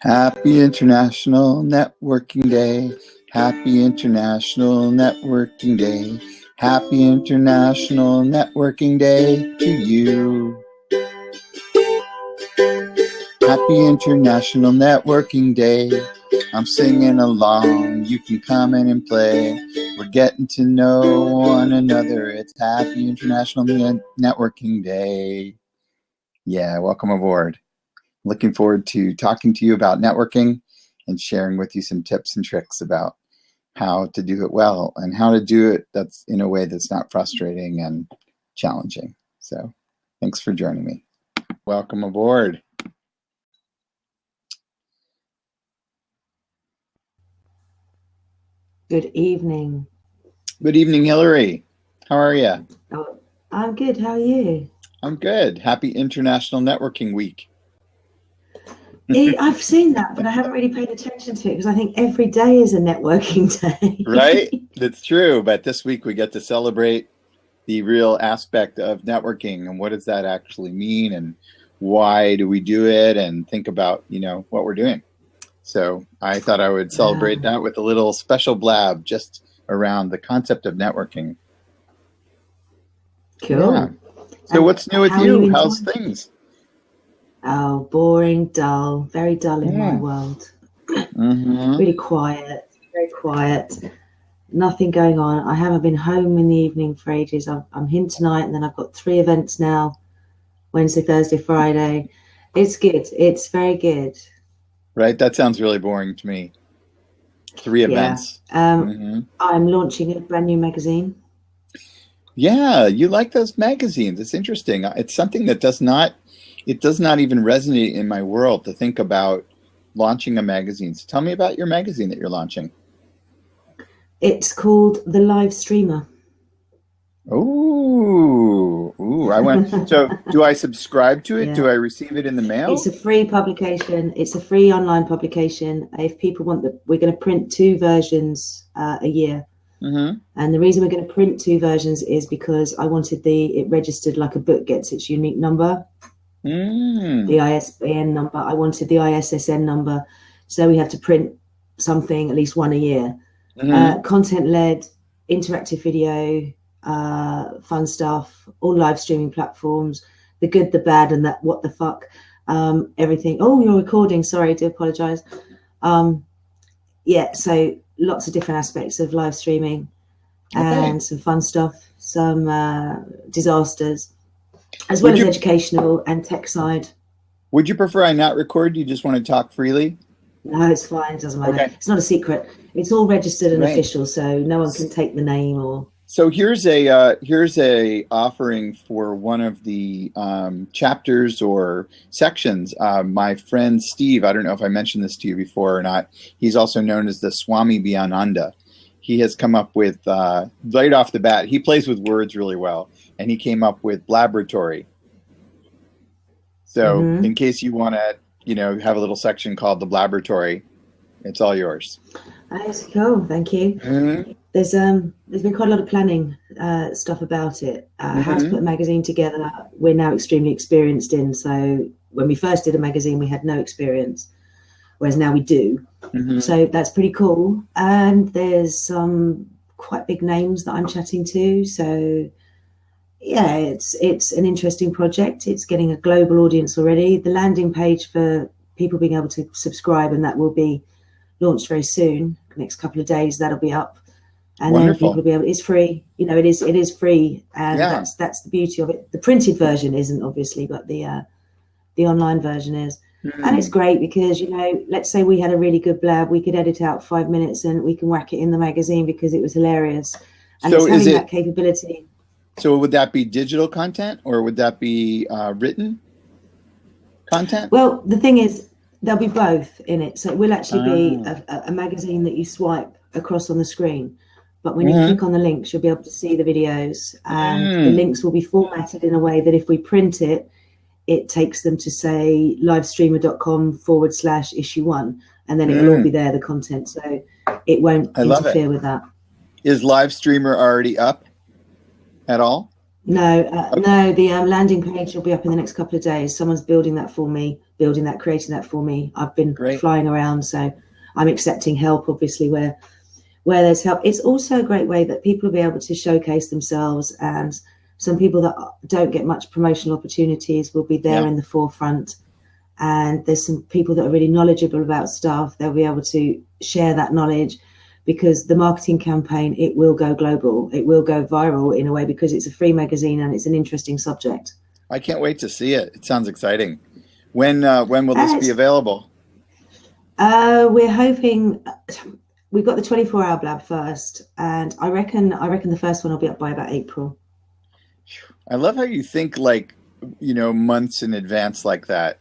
Happy International Networking Day. Happy International Networking Day. Happy International Networking Day to you. Happy International Networking Day. I'm singing along. You can come in and play. We're getting to know one another. It's Happy International Networking Day. Yeah, welcome aboard. Looking forward to talking to you about networking and sharing with you some tips and tricks about how to do it well and how to do it that's in a way that's not frustrating and challenging. So thanks for joining me. Welcome aboard. Good evening. Good evening, Hillary. How are you? Oh, I'm good. How are you? I'm good. Happy International Networking Week. I've seen that, but I haven't really paid attention to it because I think every day is a networking day. Right? That's true. But this week we get to celebrate the real aspect of networking and what does that actually mean and why do we do it and think about, what we're doing. So I thought I would celebrate that with a little special blab just around the concept of networking. Cool. Yeah. So what's new with you? How's things? Oh, boring, dull, very dull in my world. Really quiet, very quiet. Nothing going on. I haven't been home in the evening for ages. I'm in tonight and then I've got 3 events now, Wednesday, Thursday, Friday. It's good. It's very good. Right? That sounds really boring to me. 3 events. I'm launching a brand new magazine. Yeah, you like those magazines. It's interesting. It's something that does not even resonate in my world to think about launching a magazine. So tell me about your magazine that you're launching. It's called The Live Streamer. Ooh, I went. So do I subscribe to it? Yeah. Do I receive it in the mail? It's a free publication. It's a free online publication. If people want we're going to print 2 versions a year. And the reason we're going to print 2 versions is because I wanted it registered like a book gets its unique number. The ISBN number. I wanted the ISSN number. So we have to print something, at least 1 a year. Content-led, interactive video, fun stuff, all live streaming platforms, the good, the bad, and that what the fuck, everything. Oh, you're recording. Sorry, I do apologize. Yeah, so lots of different aspects of live streaming and some fun stuff, some disasters, as well as educational and tech side. Would you prefer I not record? You just want to talk freely? No, it's fine. It doesn't matter. Okay. It's not a secret. It's all registered and official, so no one can take the name or. So here's a offering for one of the chapters or sections. My friend Steve, I don't know if I mentioned this to you before or not. He's also known as the Swami Byananda. He has come up with right off the bat. He plays with words really well, and he came up with Blabratory. So in case you want to, have a little section called the Blabratory, it's all yours. That's cool. Thank you. There's been quite a lot of planning stuff about it. How to put a magazine together, we're now extremely experienced in. So when we first did a magazine, we had no experience, whereas now we do. So that's pretty cool. And there's some quite big names that I'm chatting to. So yeah, it's an interesting project. It's getting a global audience already. The landing page for people being able to subscribe, and that will be launched very soon. Next couple of days, that'll be up. And then people will be able. It's free, it is free, and that's the beauty of it. The printed version isn't obviously, but the online version is, and it's great because let's say we had a really good blab, we could edit out 5 minutes and we can whack it in the magazine because it was hilarious, and so it's having that capability. So would that be digital content or would that be written content? Well, the thing is, there'll be both in it, so it will actually be a magazine that you swipe across on the screen. But when you click on the links, you'll be able to see the videos, and the links will be formatted in a way that if we print it, it takes them to say livestreamer.com/issue1, and then it will all be there, the content. So it won't interfere with that. Is Livestreamer already up at all? No, the landing page will be up in the next couple of days. Someone's building that for me, creating that for me. I've been flying around, so I'm accepting help, obviously, where there's help. It's also a great way that people will be able to showcase themselves, and some people that don't get much promotional opportunities will be there in the forefront. And there's some people that are really knowledgeable about stuff. They'll be able to share that knowledge, because the marketing campaign, it will go global. It will go viral in a way, because it's a free magazine and it's an interesting subject. I can't wait to see it. It sounds exciting. When will this be available? We're hoping, we've got the 24-hour blab first, and I reckon the first one will be up by about April. I love how you think like, months in advance like that.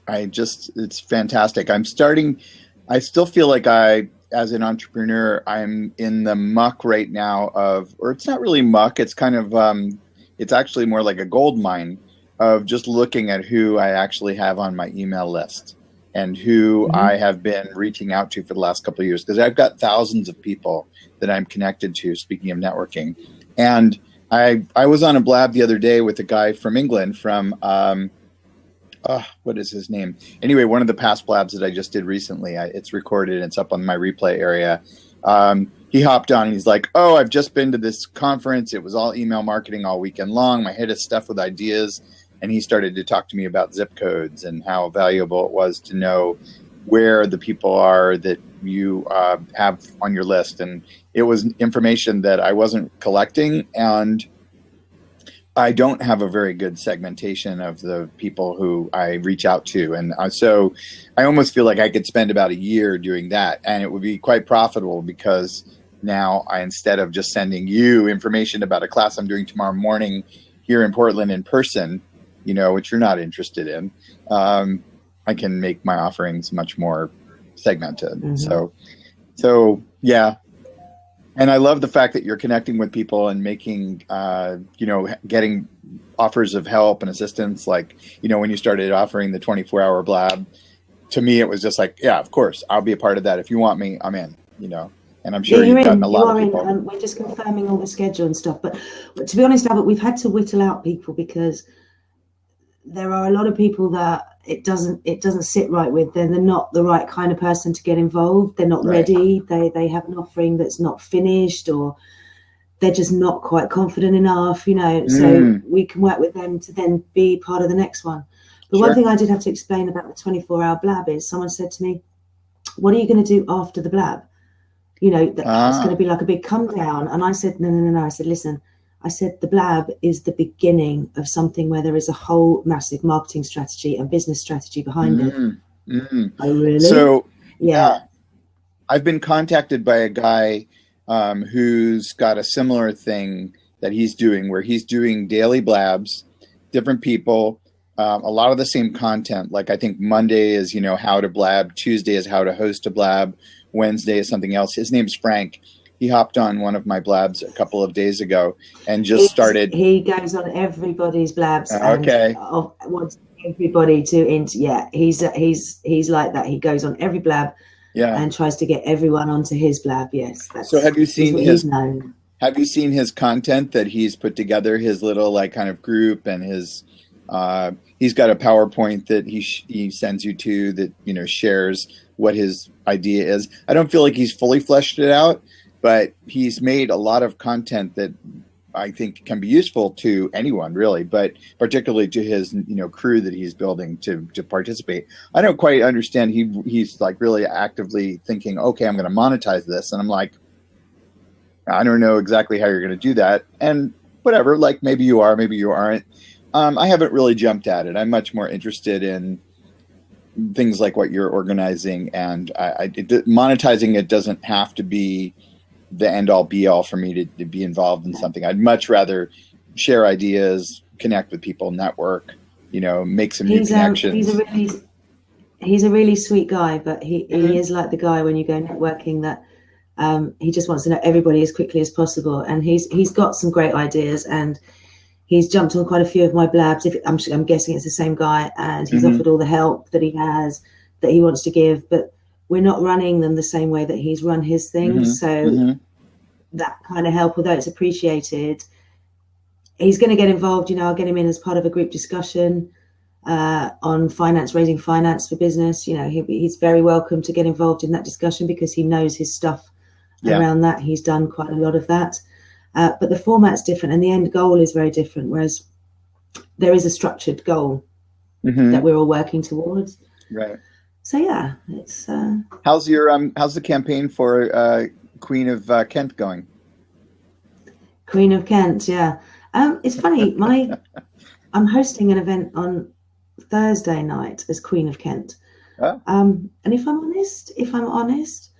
It's fantastic. I still feel like as an entrepreneur, I'm in the muck right now or it's not really muck. It's kind of, it's actually more like a gold mine of just looking at who I actually have on my email list and who I have been reaching out to for the last couple of years. Because I've got thousands of people that I'm connected to, speaking of networking. And I was on a blab the other day with a guy from England from, what is his name? Anyway, one of the past blabs that I just did recently, it's recorded and it's up on my replay area. He hopped on and he's like, oh, I've just been to this conference. It was all email marketing all weekend long. My head is stuffed with ideas. And he started to talk to me about zip codes and how valuable it was to know where the people are that you have on your list. And it was information that I wasn't collecting, and I don't have a very good segmentation of the people who I reach out to. And so I almost feel like I could spend about a year doing that, and it would be quite profitable, because now instead of just sending you information about a class I'm doing tomorrow morning here in Portland in person, which you're not interested in, I can make my offerings much more segmented. So yeah. And I love the fact that you're connecting with people and making, getting offers of help and assistance. Like, when you started offering the 24-hour blab, to me, it was just like, yeah, of course, I'll be a part of that. If you want me, I'm in, and I'm sure you've gotten a lot of people. We're just confirming all the schedule and stuff. But to be honest, Albert, we've had to whittle out people, because there are a lot of people that it doesn't sit right with. They're not the right kind of person to get involved. They're not ready. They have an offering that's not finished, or they're just not quite confident enough, so we can work with them to then be part of the next one. But one thing I did have to explain about the 24-hour blab is, someone said to me, what are you going to do after the blab? It's going to be like a big come down. And I said, no. I said, listen, the blab is the beginning of something where there is a whole massive marketing strategy and business strategy behind it. Oh, really? So, yeah. I've been contacted by a guy who's got a similar thing that he's doing, where he's doing daily blabs, different people, a lot of the same content. Like, I think Monday is, how to blab. Tuesday is how to host a blab. Wednesday is something else. His name's Frank. He hopped on one of my blabs a couple of days ago and just started. He goes on everybody's blabs. Okay. And wants everybody to. He's like that. He goes on every blab. Yeah. And tries to get everyone onto his blab. Yes. So have you seen Have you seen his content that he's put together? His little kind of group, and his he's got a PowerPoint that he sends you to that shares what his idea is. I don't feel like he's fully fleshed it out, but he's made a lot of content that I think can be useful to anyone, really, but particularly to his crew that he's building to participate. I don't quite understand. He's like really actively thinking, okay, I'm going to monetize this, and I'm like, I don't know exactly how you're going to do that, and whatever. Like, maybe you are, maybe you aren't. I haven't really jumped at it. I'm much more interested in things like what you're organizing, and monetizing it doesn't have to be the end-all be-all for me to be involved in something. I'd much rather share ideas, connect with people, network, make some new connections. He's a really sweet guy, but he is like the guy when you go networking that he just wants to know everybody as quickly as possible. And he's got some great ideas, and he's jumped on quite a few of my blabs. I'm guessing it's the same guy, and he's offered all the help that he has, that he wants to give, but we're not running them the same way that he's run his things. So that kind of help, although it's appreciated, he's going to get involved. I'll get him in as part of a group discussion on raising finance for business. He's very welcome to get involved in that discussion because he knows his stuff around that. He's done quite a lot of that. But the format's different and the end goal is very different, whereas there is a structured goal that we're all working towards. Right. So yeah, it's how's the campaign for Queen of Kent going? Queen of Kent, yeah. It's funny, I'm hosting an event on Thursday night as Queen of Kent. Oh. And if I'm honest,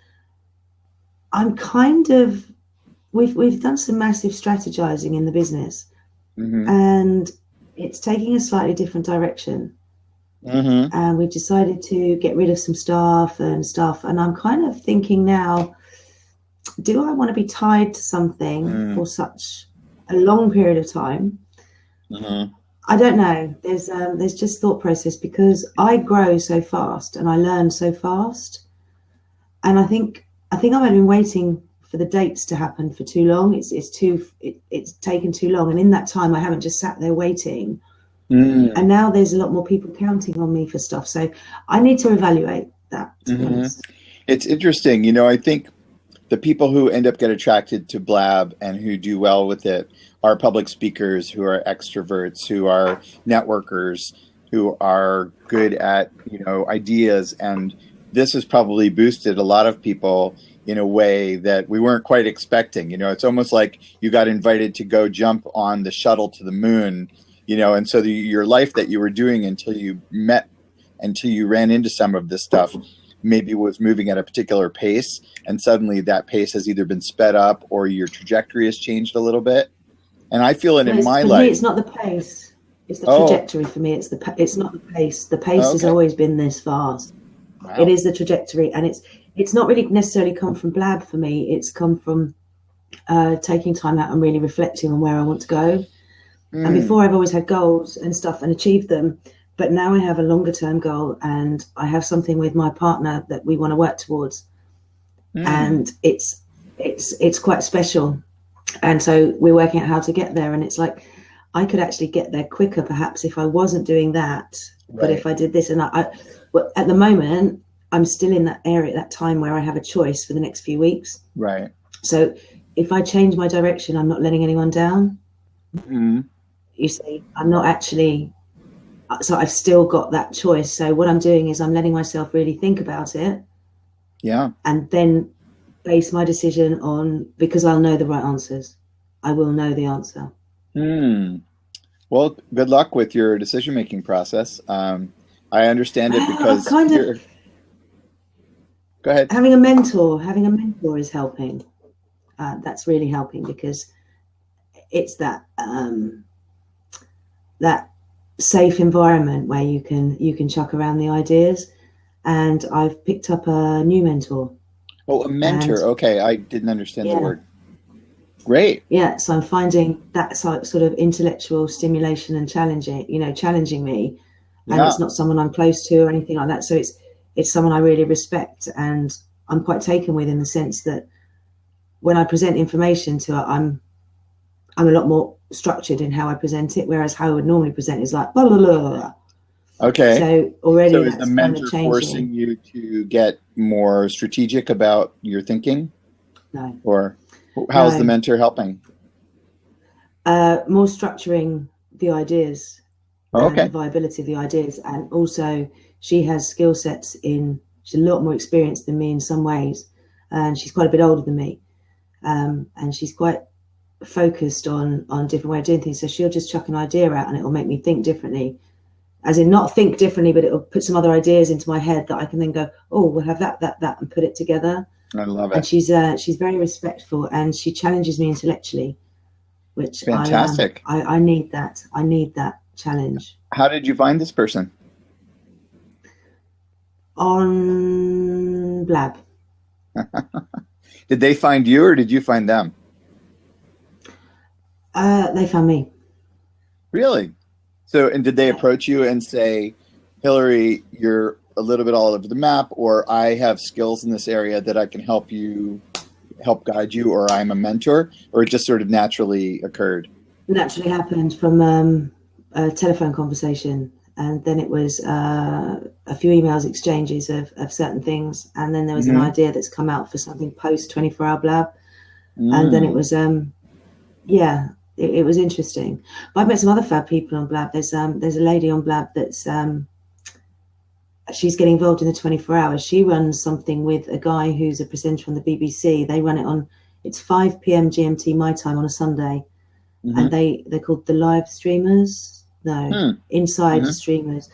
I'm kind of we've done some massive strategizing in the business, and it's taking a slightly different direction. And we've decided to get rid of some staff, and I'm kind of thinking now, do I want to be tied to something for such a long period of time? I don't know. There's just thought process, because I grow so fast and I learn so fast, and I think I've been waiting for the dates to happen for too long. It's taken too long, and in that time I haven't just sat there waiting. And now there's a lot more people counting on me for stuff, so I need to evaluate that, to be honest. It's interesting. I think the people who end up get attracted to Blab and who do well with it are public speakers, who are extroverts, who are networkers, who are good at, ideas. And this has probably boosted a lot of people in a way that we weren't quite expecting. It's almost like you got invited to go jump on the shuttle to the moon, and so your life that you were doing until you ran into some of this stuff maybe was moving at a particular pace, and suddenly that pace has either been sped up or your trajectory has changed a little bit. And I feel it in my life. For me, it's not the pace; it's the trajectory. For me, it's not the pace. The pace has always been this fast. Wow. It is the trajectory, and it's not really necessarily come from Blab for me. It's come from taking time out and really reflecting on where I want to go. And before, I've always had goals and stuff and achieved them. But now I have a longer term goal, and I have something with my partner that we want to work towards. And it's quite special. And so we're working out how to get there. And it's like, I could actually get there quicker, perhaps, if I wasn't doing that. Right. But if I did this, and well, at the moment, I'm still in that area, that time where I have a choice for the next few weeks. Right. So if I change my direction, I'm not letting anyone down. You see, I'm not actually, so I've still got that choice. So what I'm doing is I'm letting myself really think about it. Yeah. And then base my decision on, because I'll know the right answers. I will know the answer. Well, good luck with your decision-making process. I understand it because go ahead. Having a mentor is helping. That's really helping, because it's that that safe environment where you can chuck around the ideas. And I've picked up a new mentor. Oh, a mentor. Okay, I didn't understand the word. Great. Yeah, so I'm finding that sort of intellectual stimulation and challenging me. And it's not someone I'm close to or anything like that. So it's someone I really respect, and I'm quite taken with, in the sense that when I present information to her, I'm a lot more structured in how I present it, whereas how I would normally present is like blah, blah, blah. Okay. So already, so is the mentor forcing you to get more strategic about your thinking? No. Or how's the mentor helping? More structuring the ideas. The viability of the ideas, and also she has skill sets she's a lot more experienced than me in some ways, and she's quite a bit older than me, and she's quite focused on different way of doing things. So she'll just chuck an idea out and it will make me think differently, as in not think differently, but it'll put some other ideas into my head that I can then go, oh, we'll have that and put it together. I love it. And she's very respectful, and she challenges me intellectually, which fantastic. I need that. I need that challenge. How did you find this person? On Blab. Did they find you, or did you find them? They found me. Really? So, and did they approach you and say, Hillary, you're a little bit all over the map, or I have skills in this area that I can help guide you, or I'm a mentor, or it just sort of naturally occurred? naturally happened from a telephone conversation, and then it was a few emails exchanges of certain things, and then there was an idea that's come out for something post 24-hour Blab, and then it was it was interesting. But I've met some other fab people on Blab. There's a lady on Blab that's she's getting involved in the 24 hours. She runs something with a guy who's a presenter on the BBC. They run it on, it's 5 p.m. GMT my time on a Sunday, and they're called the live streamers. No, inside streamers,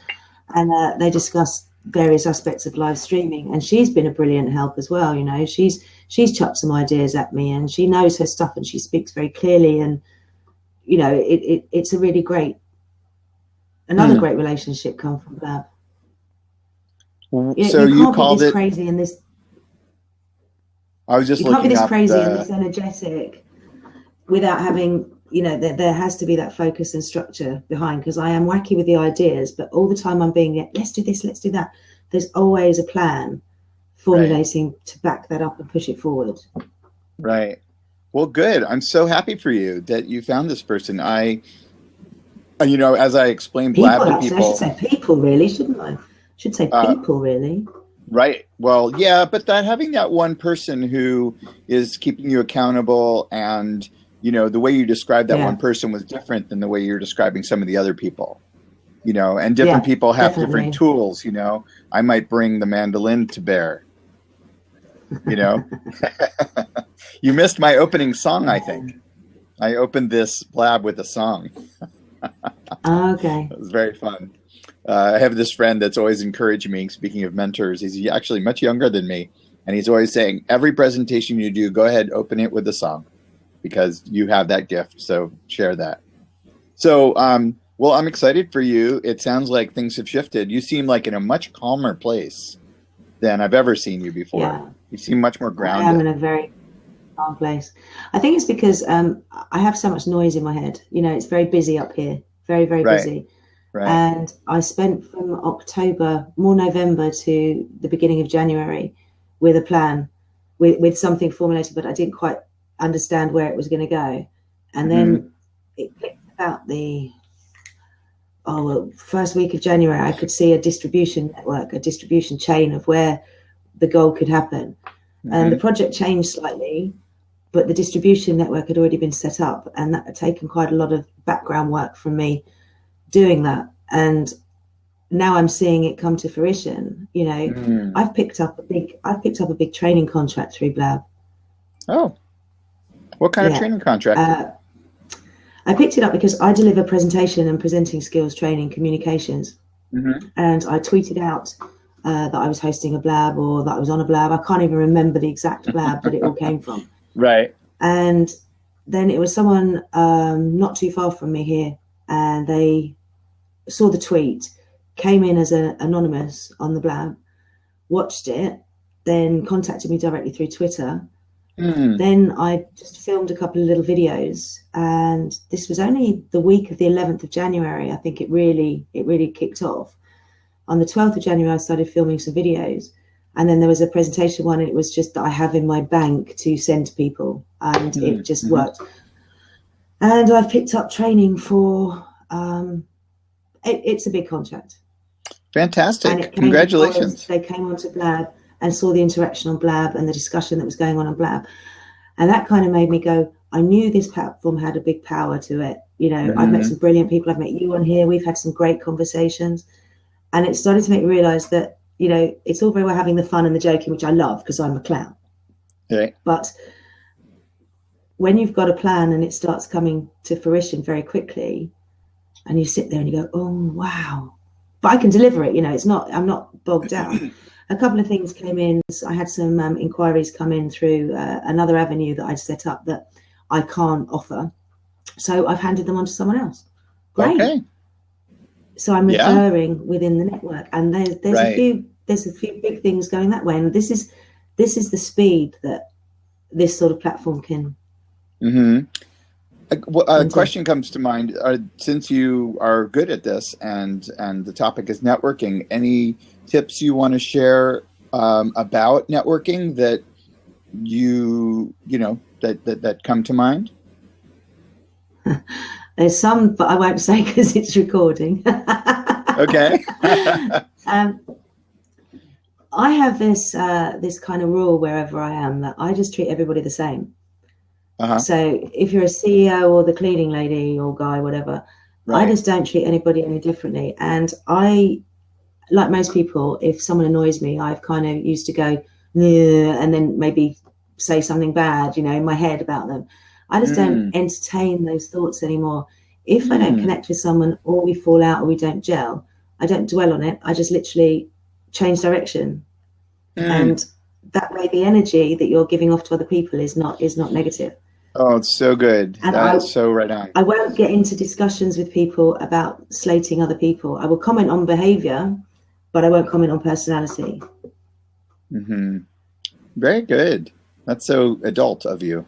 and they discuss various aspects of live streaming. And she's been a brilliant help as well. You know, she's chucked some ideas at me, and she knows her stuff, and she speaks very clearly. And you know, it's a really great, another great relationship come from Blab. So you called it crazy and this. I was just you can't be this crazy and this energetic without having, you know, there has to be that focus and structure behind, because I am wacky with the ideas, but all the time I'm being, let's do this, let's do that. There's always a plan formulating to back that up and push it forward. Right. Well, good. I'm so happy for you that you found this person. You know, as I explained Blab to people. I should say people, really, shouldn't I? Should say people, really. Right. Well, yeah, but having that one person who is keeping you accountable, and, you know, the way you described that one person was different than the way you're describing some of the other people, you know, and different people have different tools, you know. I might bring the mandolin to bear, you know. You missed my opening song, I think. I opened this Blab with a song. Okay. It was very fun. I have this friend that's always encouraging me. Speaking of mentors, he's actually much younger than me, and he's always saying, every presentation you do, go ahead, open it with a song, because you have that gift. So share that. So, well, I'm excited for you. It sounds like things have shifted. You seem like in a much calmer place than I've ever seen you before. Yeah. You seem much more grounded. I am in a very calm place. I think it's because I have so much noise in my head. You know, it's very busy up here. Very, very busy. Right. And I spent from November to the beginning of January with a plan, with something formulated, but I didn't quite understand where it was going to go. And then it picked about the first week of January, I could see a distribution network, a distribution chain of where the goal could happen. And the project changed slightly, but the distribution network had already been set up, and that had taken quite a lot of background work from me doing that. And now I'm seeing it come to fruition. You know, I've picked up a big training contract through Blab. Oh, what kind of training contract? I picked it up because I deliver presentation and presenting skills training, communications. And I tweeted out that I was hosting a Blab, or that I was on a Blab. I can't even remember the exact Blab that it all came from. Right. And then it was someone not too far from me here, and they saw the tweet, came in as an anonymous on the Blab, watched it, then contacted me directly through Twitter. Then I just filmed a couple of little videos, and this was only the week of the 11th of January. I think it really kicked off. On the 12th of January, I started filming some videos, and then there was a presentation one, and it was just that I have in my bank to send to people, and it just worked. And I've picked up training for, it's a big contract. Fantastic. Congratulations. They came onto Blab and saw the interaction on Blab and the discussion that was going on Blab. And that kind of made me go, I knew this platform had a big power to it. You know, I've met some brilliant people. I've met you on here. We've had some great conversations. And it started to make me realize that, you know, it's all very well having the fun and the joking, which I love because I'm a clown. Right. But when you've got a plan and it starts coming to fruition very quickly, and you sit there and you go, oh, wow. But I can deliver it, you know, I'm not bogged down. A couple of things came in. I had some inquiries come in through another avenue that I'd set up that I can't offer. So I've handed them on to someone else. Great. Okay. So I'm referring within the network, and there's a few big things going that way. And this is the speed that this sort of platform can. A question comes to mind. Since you are good at this, and the topic is networking, any tips you want to share about networking that you know that come to mind? There's some, but I won't say because it's recording. Okay. I have this kind of rule wherever I am that I just treat everybody the same. So if you're a CEO or the cleaning lady or guy, whatever, I just don't treat anybody any differently. And I, like most people, if someone annoys me, I've kind of used to go, and then maybe say something bad, in my head about them. I just don't entertain those thoughts anymore. If I don't connect with someone, or we fall out, or we don't gel, I don't dwell on it. I just literally change direction. And that way the energy that you're giving off to other people is not negative. Oh, it's so good. And That's so right on. I won't get into discussions with people about slating other people. I will comment on behavior, but I won't comment on personality. Very good. That's so adult of you.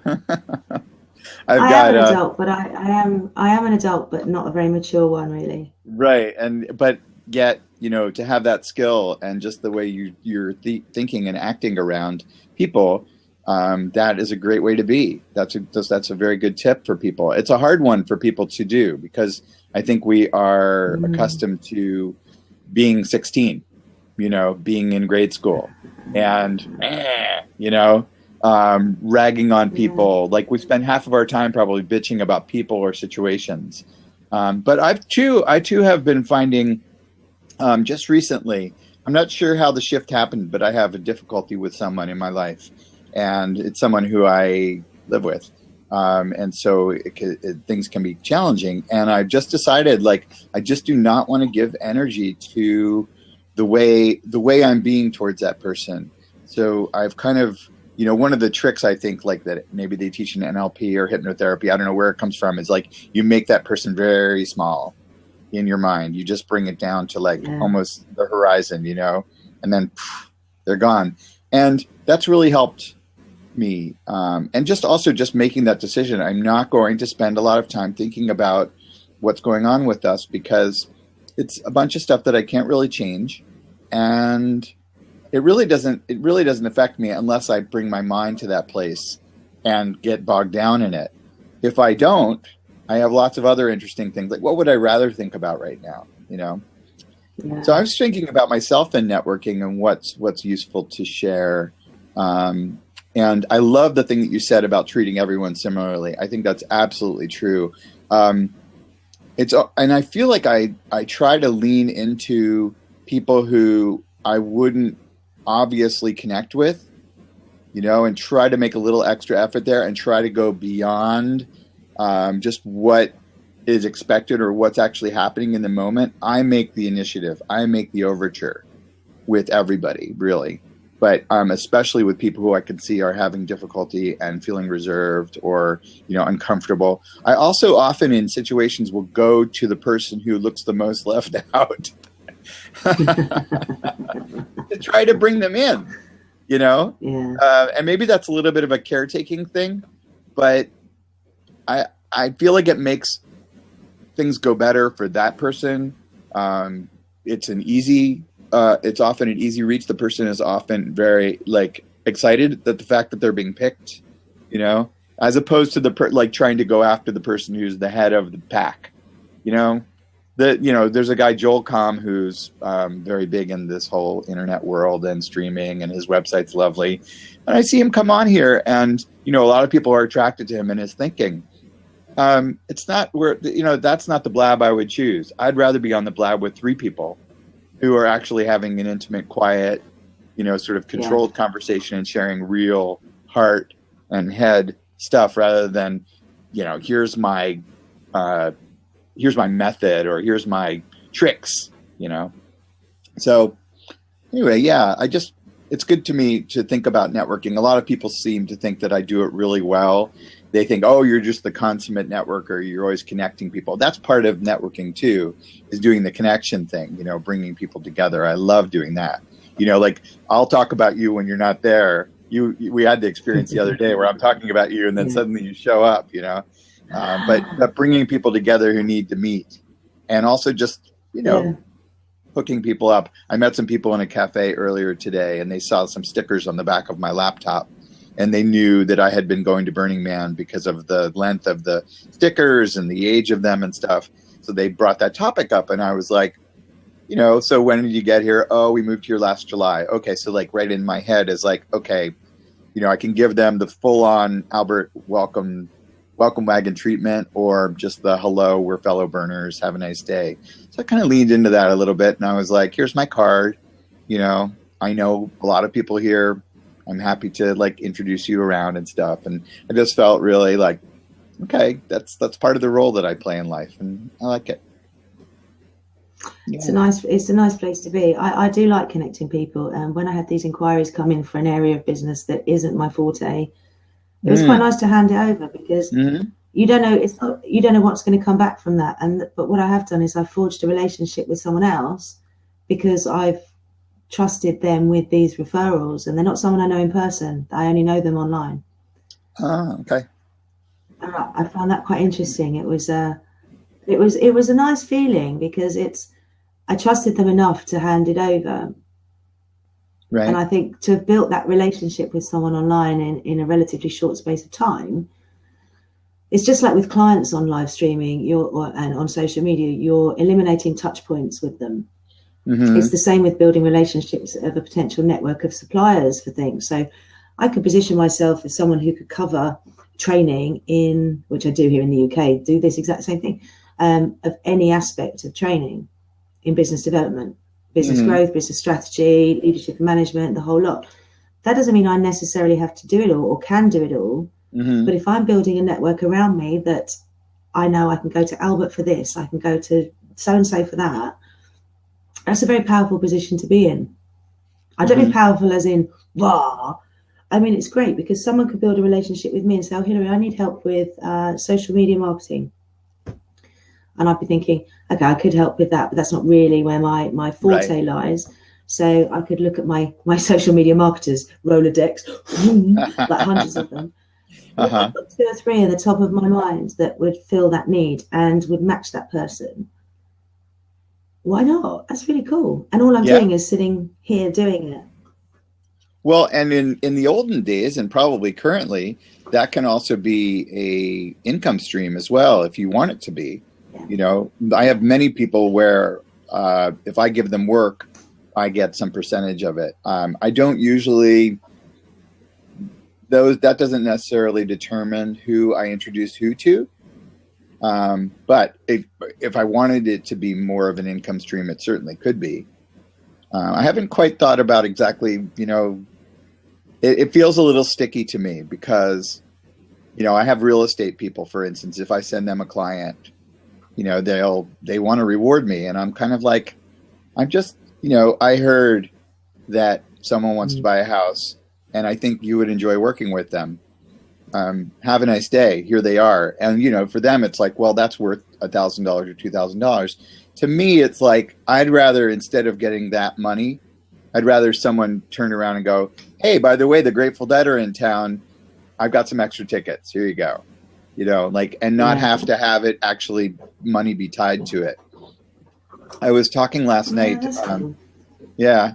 I am an adult, but I am an adult, but not a very mature one, really. Right, but yet, to have that skill and just the way you're thinking and acting around people, that is a great way to be. That's a very good tip for people. It's a hard one for people to do because I think we are accustomed to being 16, being in grade school, and ragging on people. Like we spend half of our time probably bitching about people or situations. But I too have been finding just recently, I'm not sure how the shift happened, but I have a difficulty with someone in my life, and it's someone who I live with. And so things can be challenging. And I've just decided, I just do not want to give energy to the way I'm being towards that person. So I've kind of, one of the tricks I think that maybe they teach in NLP or hypnotherapy, I don't know where it comes from, is you make that person very small in your mind. You just bring it down to almost the horizon, and then they're gone. And that's really helped me. And just making that decision. I'm not going to spend a lot of time thinking about what's going on with us because it's a bunch of stuff that I can't really change. And it really doesn't affect me unless I bring my mind to that place and get bogged down in it. If I don't, I have lots of other interesting things. What would I rather think about right now? Yeah. So I was thinking about myself and networking and what's useful to share. And I love the thing that you said about treating everyone similarly. I think that's absolutely true. And I feel like I try to lean into people who I wouldn't obviously connect with, and try to make a little extra effort there and try to go beyond just what is expected or what's actually happening in the moment. I make the initiative. I make the overture with everybody, really. But especially with people who I can see are having difficulty and feeling reserved or, uncomfortable. I also often in situations will go to the person who looks the most left out to try to bring them in, and maybe that's a little bit of a caretaking thing, but I feel like it makes things go better for that person. It's often an easy reach. The person is often very excited that the fact that they're being picked, as opposed to trying to go after the person who's the head of the pack, there's a guy, Joel Comm, who's very big in this whole internet world and streaming, and his website's lovely. And I see him come on here, and a lot of people are attracted to him and his thinking. It's not that's not the Blab I would choose. I'd rather be on the Blab with 3 people who are actually having an intimate, quiet, sort of controlled conversation and sharing real heart and head stuff rather than, here's my method or here's my tricks, So anyway, it's good to me to think about networking. A lot of people seem to think that I do it really well. They think, oh, you're just the consummate networker. You're always connecting people. That's part of networking too, is doing the connection thing, bringing people together. I love doing that. I'll talk about you when you're not there. We had the experience the other day where I'm talking about you and then suddenly you show up, but bringing people together who need to meet, and also just, hooking people up. I met some people in a cafe earlier today and they saw some stickers on the back of my laptop and they knew that I had been going to Burning Man because of the length of the stickers and the age of them and stuff. So they brought that topic up, and I was like, you know, so when did you get here? Oh, we moved here last July. Okay, so like right in my head is like, okay, you know, I can give them the full-on Albert welcome wagon treatment, or just the hello, we're fellow burners, have a nice day. So I kind of leaned into that a little bit, and I was like, here's my card. You know, I know a lot of people here. I'm happy to like introduce you around and stuff. And I just felt really like, okay, that's part of the role that I play in life, and I like it. Yeah. It's a nice place to be. I do like connecting people, and when I had these inquiries come in for an area of business that isn't my forte, it was quite nice to hand it over, because you don't know what's going to come back from that. But what I have done is I've forged a relationship with someone else because I've trusted them with these referrals, and they're not someone I know in person. I only know them online. Okay. I found that quite interesting. It was a nice feeling, because I trusted them enough to hand it over. Right. And I think to have built that relationship with someone online in a relatively short space of time, it's just like with clients on live streaming and on social media, you're eliminating touch points with them. It's the same with building relationships of a potential network of suppliers for things. So I could position myself as someone who could cover training in, which I do here in the UK, do this exact same thing, of any aspect of training in business development, business growth, business strategy, leadership and management, the whole lot. That doesn't mean I necessarily have to do it all or can do it all. But if I'm building a network around me that I know I can go to Albert for this, I can go to so-and-so for that, that's a very powerful position to be in. I don't mean powerful as in, wow. I mean, it's great because someone could build a relationship with me and say, oh, Hilary, I need help with social media marketing. And I'd be thinking, okay, I could help with that, but that's not really where my forte lies. So I could look at my social media marketers, Rolodex, like hundreds of them. I've got 2 or 3 at the top of my mind that would fill that need and would match that person. Why not? That's really cool. And all I'm doing is sitting here doing it. Well, and in the olden days, and probably currently, that can also be a income stream as well, if you want it to be. Yeah. You know, I have many people where if I give them work, I get some percentage of it. I don't usually, that doesn't necessarily determine who I introduce who to. But if I wanted it to be more of an income stream, it certainly could be. I haven't quite thought about exactly, you know, it feels a little sticky to me because, you know, I have real estate people, for instance, if I send them a client, you know, they want to reward me. And I'm kind of like, I'm just, you know, I heard that someone wants to buy a house and I think you would enjoy working with them. Have a nice day. Here they are. And, you know, for them, it's like, well, that's worth $1,000 or $2,000. To me, it's like, I'd rather, instead of getting that money, I'd rather someone turn around and go, hey, by the way, the Grateful Dead are in town. I've got some extra tickets. Here you go. You know, like, and not have to have it actually money be tied to it. I was talking last night. Yeah.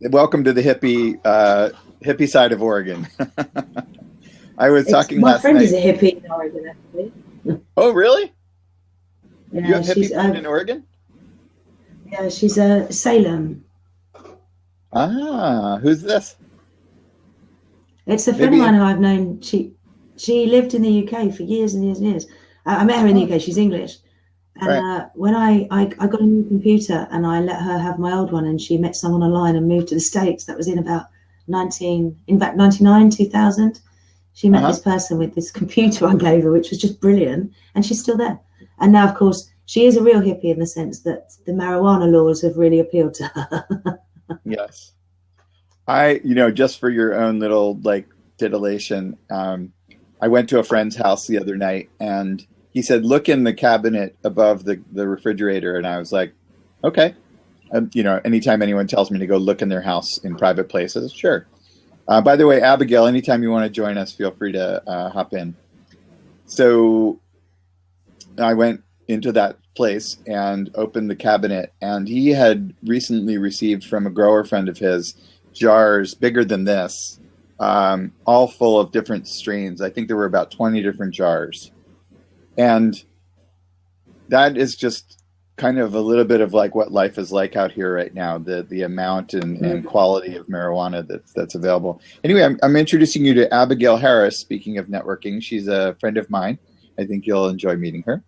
Welcome to the hippie side of Oregon. I was talking last night. My friend is a hippie in Oregon, actually. Oh, really? Yeah, you have hippie friend in Oregon? Yeah, she's Salem. Ah, who's this? It's a friend of mine who I've known. She lived in the UK for years and years and years. I met her in the UK. She's English. And when I got a new computer and I let her have my old one, and she met someone online and moved to the States. That was in about 99, 2000. She met this person with this computer I gave her, which was just brilliant. And she's still there. And now, of course, she is a real hippie in the sense that the marijuana laws have really appealed to her. Yes. You know, just for your own little like titillation, I went to a friend's house the other night and he said, look in the cabinet above the refrigerator. And I was like, okay. You know, anytime anyone tells me to go look in their house in private places, sure. By the way, Abigail, anytime you want to join us, feel free to hop in. So I went into that place and opened the cabinet, and he had recently received from a grower friend of his jars bigger than this all full of different strains. I think there were about 20 different jars. And that is just kind of a little bit of like what life is like out here right now, the amount and quality of marijuana that's available. Anyway, I'm introducing you to Abigail Harris. Speaking of networking, she's a friend of mine. I think you'll enjoy meeting her.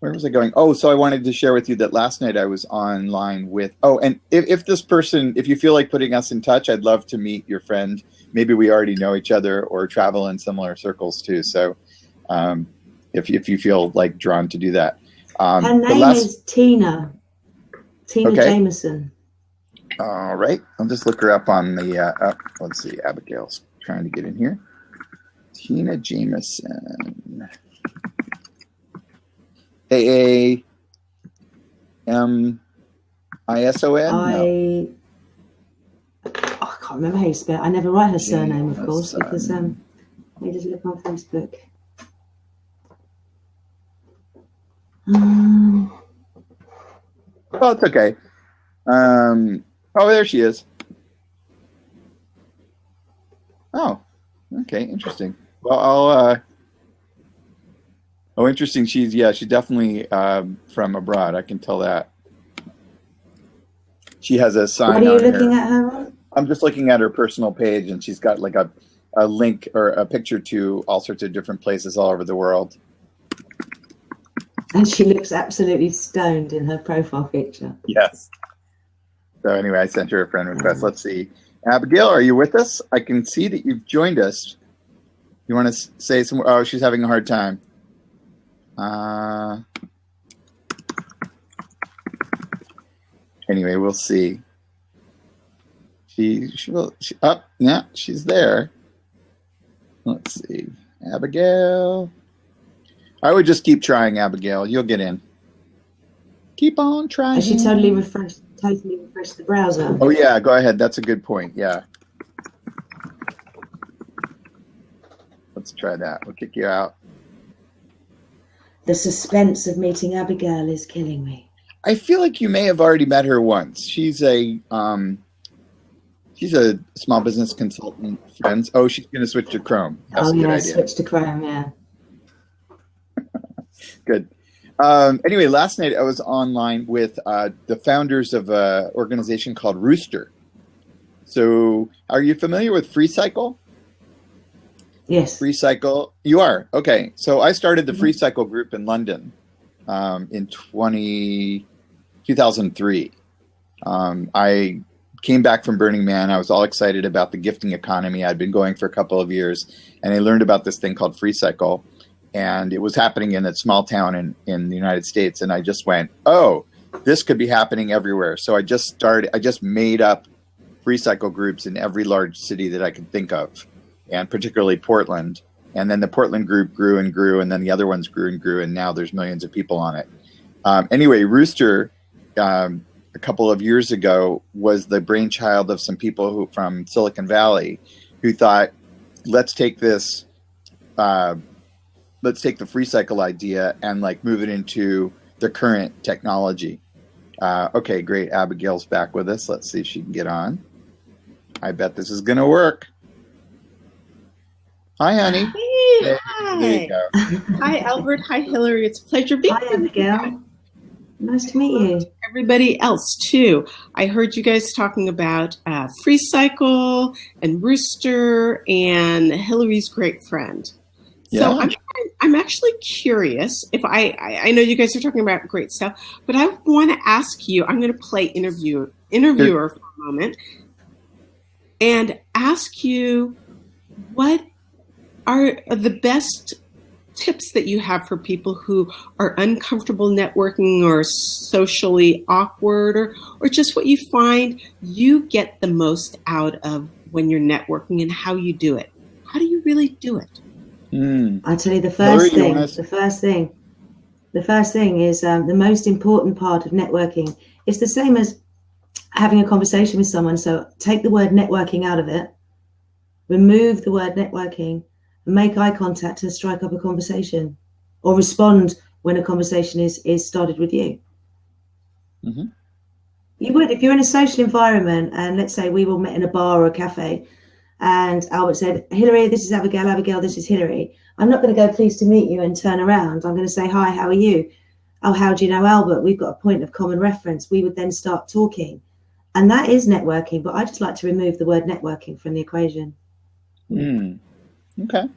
Where was I going? Oh, so I wanted to share with you that last night I was online with, and if this person, if you feel like putting us in touch, I'd love to meet your friend. Maybe we already know each other or travel in similar circles too. So if you feel like drawn to do that. Her name is Tina Jameson. All right. I'll just look her up on the, let's see, Abigail's trying to get in here. Tina Jameson. AAMISON? I can't remember how you spell it. I never write her surname, of course, because let me just look on Facebook. Oh, it's okay. There she is. Oh, okay, interesting. Well, interesting. She's definitely from abroad. I can tell that. She has a sign. What are you looking at her? I'm just looking at her personal page, and she's got like a link or a picture to all sorts of different places all over the world. And she looks absolutely stoned in her profile picture. Yes. So anyway, I sent her a friend request. Let's see. Abigail, are you with us? I can see that you've joined us. You want to say some? Oh, she's having a hard time. Anyway, we'll see. She's there. Let's see. Abigail. I would just keep trying, Abigail. You'll get in. Keep on trying. I should totally refresh the browser. Oh yeah, go ahead. That's a good point. Yeah. Let's try that. We'll kick you out. The suspense of meeting Abigail is killing me. I feel like you may have already met her once. She's a small business consultant. Friends. Oh, she's going to switch to Chrome. That's a good idea. Switch to Chrome. Yeah. Good. Anyway, last night I was online with the founders of an organization called Rooster. So, are you familiar with FreeCycle? Yes. FreeCycle. You are? Okay. So I started the FreeCycle group in London in 2003. I came back from Burning Man. I was all excited about the gifting economy. I'd been going for a couple of years, and I learned about this thing called FreeCycle. And it was happening in a small town in the United States. And I just went, oh, this could be happening everywhere. So I just made up FreeCycle groups in every large city that I could think of, and particularly Portland. And then the Portland group grew and grew, and then the other ones grew and grew, and now there's millions of people on it. Anyway, Rooster, a couple of years ago, was the brainchild of some people from Silicon Valley who thought, let's take the FreeCycle idea and like move it into the current technology. Okay, great. Abigail's back with us. Let's see if she can get on. I bet this is going to work. Hi, honey. Hey, hi. There you go. Hi, Albert. Hi, Hillary. It's a pleasure being here. Hi, Abigail. Nice to meet you. Everybody else, too. I heard you guys talking about FreeCycle and Rooster and Hillary's great friend. Yeah. So I'm actually curious if I know you guys are talking about great stuff, but I want to ask you, I'm going to play interviewer for a moment and ask you what are the best tips that you have for people who are uncomfortable networking or socially awkward or just what you find you get the most out of when you're networking and how you do it. How do you really do it? I tell you, the first thing is the most important part of networking. It's the same as having a conversation with someone. So take the word networking out of it, remove the word networking, and make eye contact and strike up a conversation, or respond when a conversation is started with you. Mm-hmm. You would, if you're in a social environment, and let's say we all met in a bar or a cafe, and Albert said, Hillary, this is Abigail. Abigail, this is Hillary. I'm not going to go, pleased to meet you, and turn around. I'm going to say, hi, how are you? Oh, how do you know Albert? We've got a point of common reference. We would then start talking. And that is networking, but I just like to remove the word networking from the equation. Okay.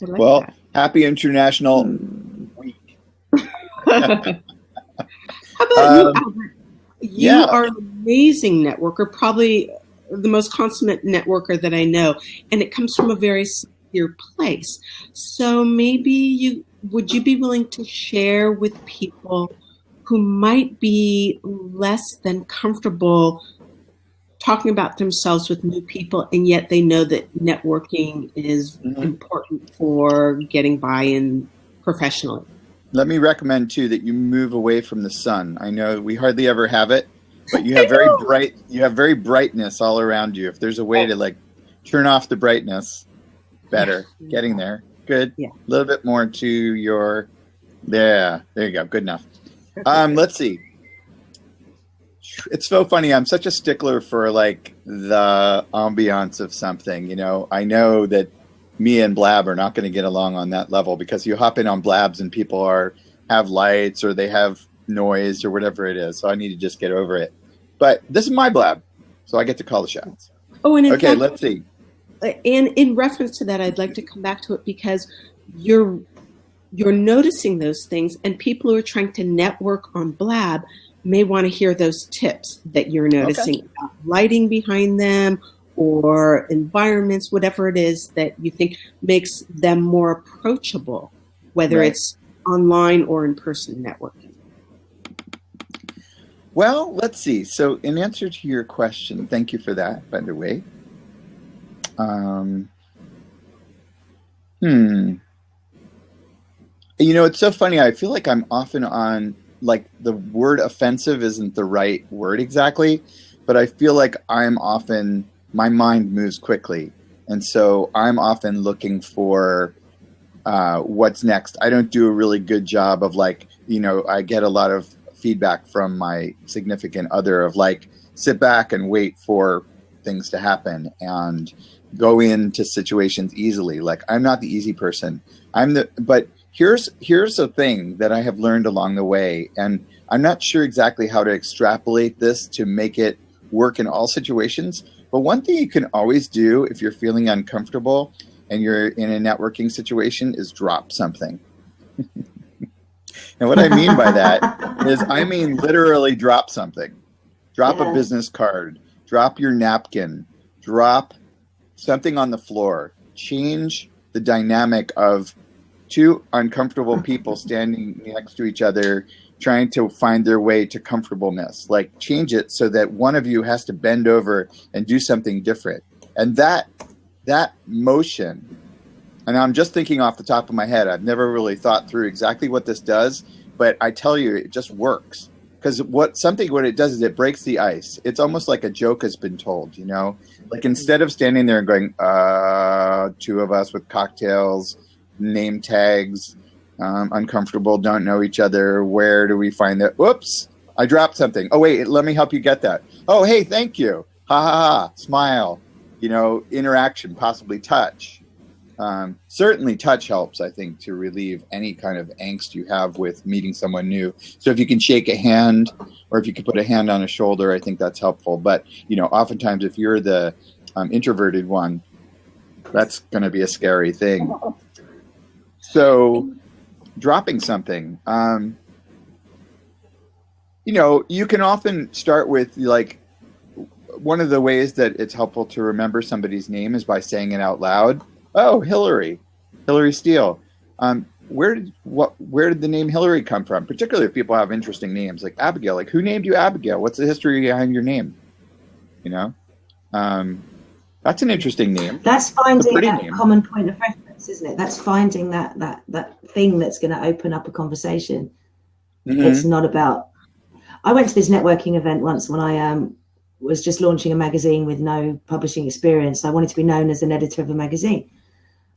Like well, that. Happy International Week. How about you, Albert? You are an amazing networker, probably the most consummate networker that I know, and it comes from a very sincere place. So maybe would you be willing to share with people who might be less than comfortable talking about themselves with new people, and yet they know that networking is important for getting buy-in professionally? Let me recommend too that you move away from the sun. I know we hardly ever have it, but you have very brightness all around you. If there's a way to like turn off the brightness, better. Getting there. Good. Yeah. A little bit more to your there you go. Good enough. Let's see. It's so funny. I'm such a stickler for like the ambiance of something, you know. I know that me and Blab are not going to get along on that level, because you hop in on Blabs and people have lights or they have noise or whatever it is. So I need to just get over it. But this is my Blab, so I get to call the shots. Oh, and okay, let's see. And in reference to that, I'd like to come back to it, because you're noticing those things, and people who are trying to network on Blab may want to hear those tips that you're noticing about lighting behind them, or environments, whatever it is that you think makes them more approachable, whether it's online or in-person networking. Well, let's see. So in answer to your question, thank you for that, by the way. You know, it's so funny. I feel like I'm often on, like, the word offensive isn't the right word exactly, but I feel like my mind moves quickly. And so I'm often looking for what's next. I don't do a really good job of, like, you know, I get a lot of feedback from my significant other of, like, sit back and wait for things to happen and go into situations easily. Like, I'm not the easy person. But here's a thing that I have learned along the way, and I'm not sure exactly how to extrapolate this to make it work in all situations. But one thing you can always do if you're feeling uncomfortable and you're in a networking situation is drop something. And what I mean by that is, I mean literally drop something. Drop a business card. Drop your napkin. Drop something on the floor. Change the dynamic of two uncomfortable people standing next to each other trying to find their way to comfortableness. Like, change it so that one of you has to bend over and do something different. And that motion, and I'm just thinking off the top of my head, I've never really thought through exactly what this does, but I tell you, it just works. Because what it does is it breaks the ice. It's almost like a joke has been told, you know? Like, instead of standing there and going, two of us with cocktails, name tags, uncomfortable, don't know each other, where do we find that? Whoops, I dropped something. Oh, wait, let me help you get that. Oh, hey, thank you. Ha, ha, ha, smile. You know, interaction, possibly touch. Certainly touch helps, I think, to relieve any kind of angst you have with meeting someone new. So if you can shake a hand, or if you can put a hand on a shoulder, I think that's helpful. But, you know, oftentimes if you're the introverted one, that's going to be a scary thing. So dropping something, you know, you can often start with, like, one of the ways that it's helpful to remember somebody's name is by saying it out loud. Oh, Hillary Steele. Where did the name Hillary come from? Particularly if people have interesting names, like Abigail. Like, who named you Abigail? What's the history behind your name? You know, that's an interesting name. That's finding that common point of reference, isn't it? That's finding that thing that's going to open up a conversation. Mm-hmm. It's not about. I went to this networking event once when I was just launching a magazine with no publishing experience. I wanted to be known as an editor of a magazine.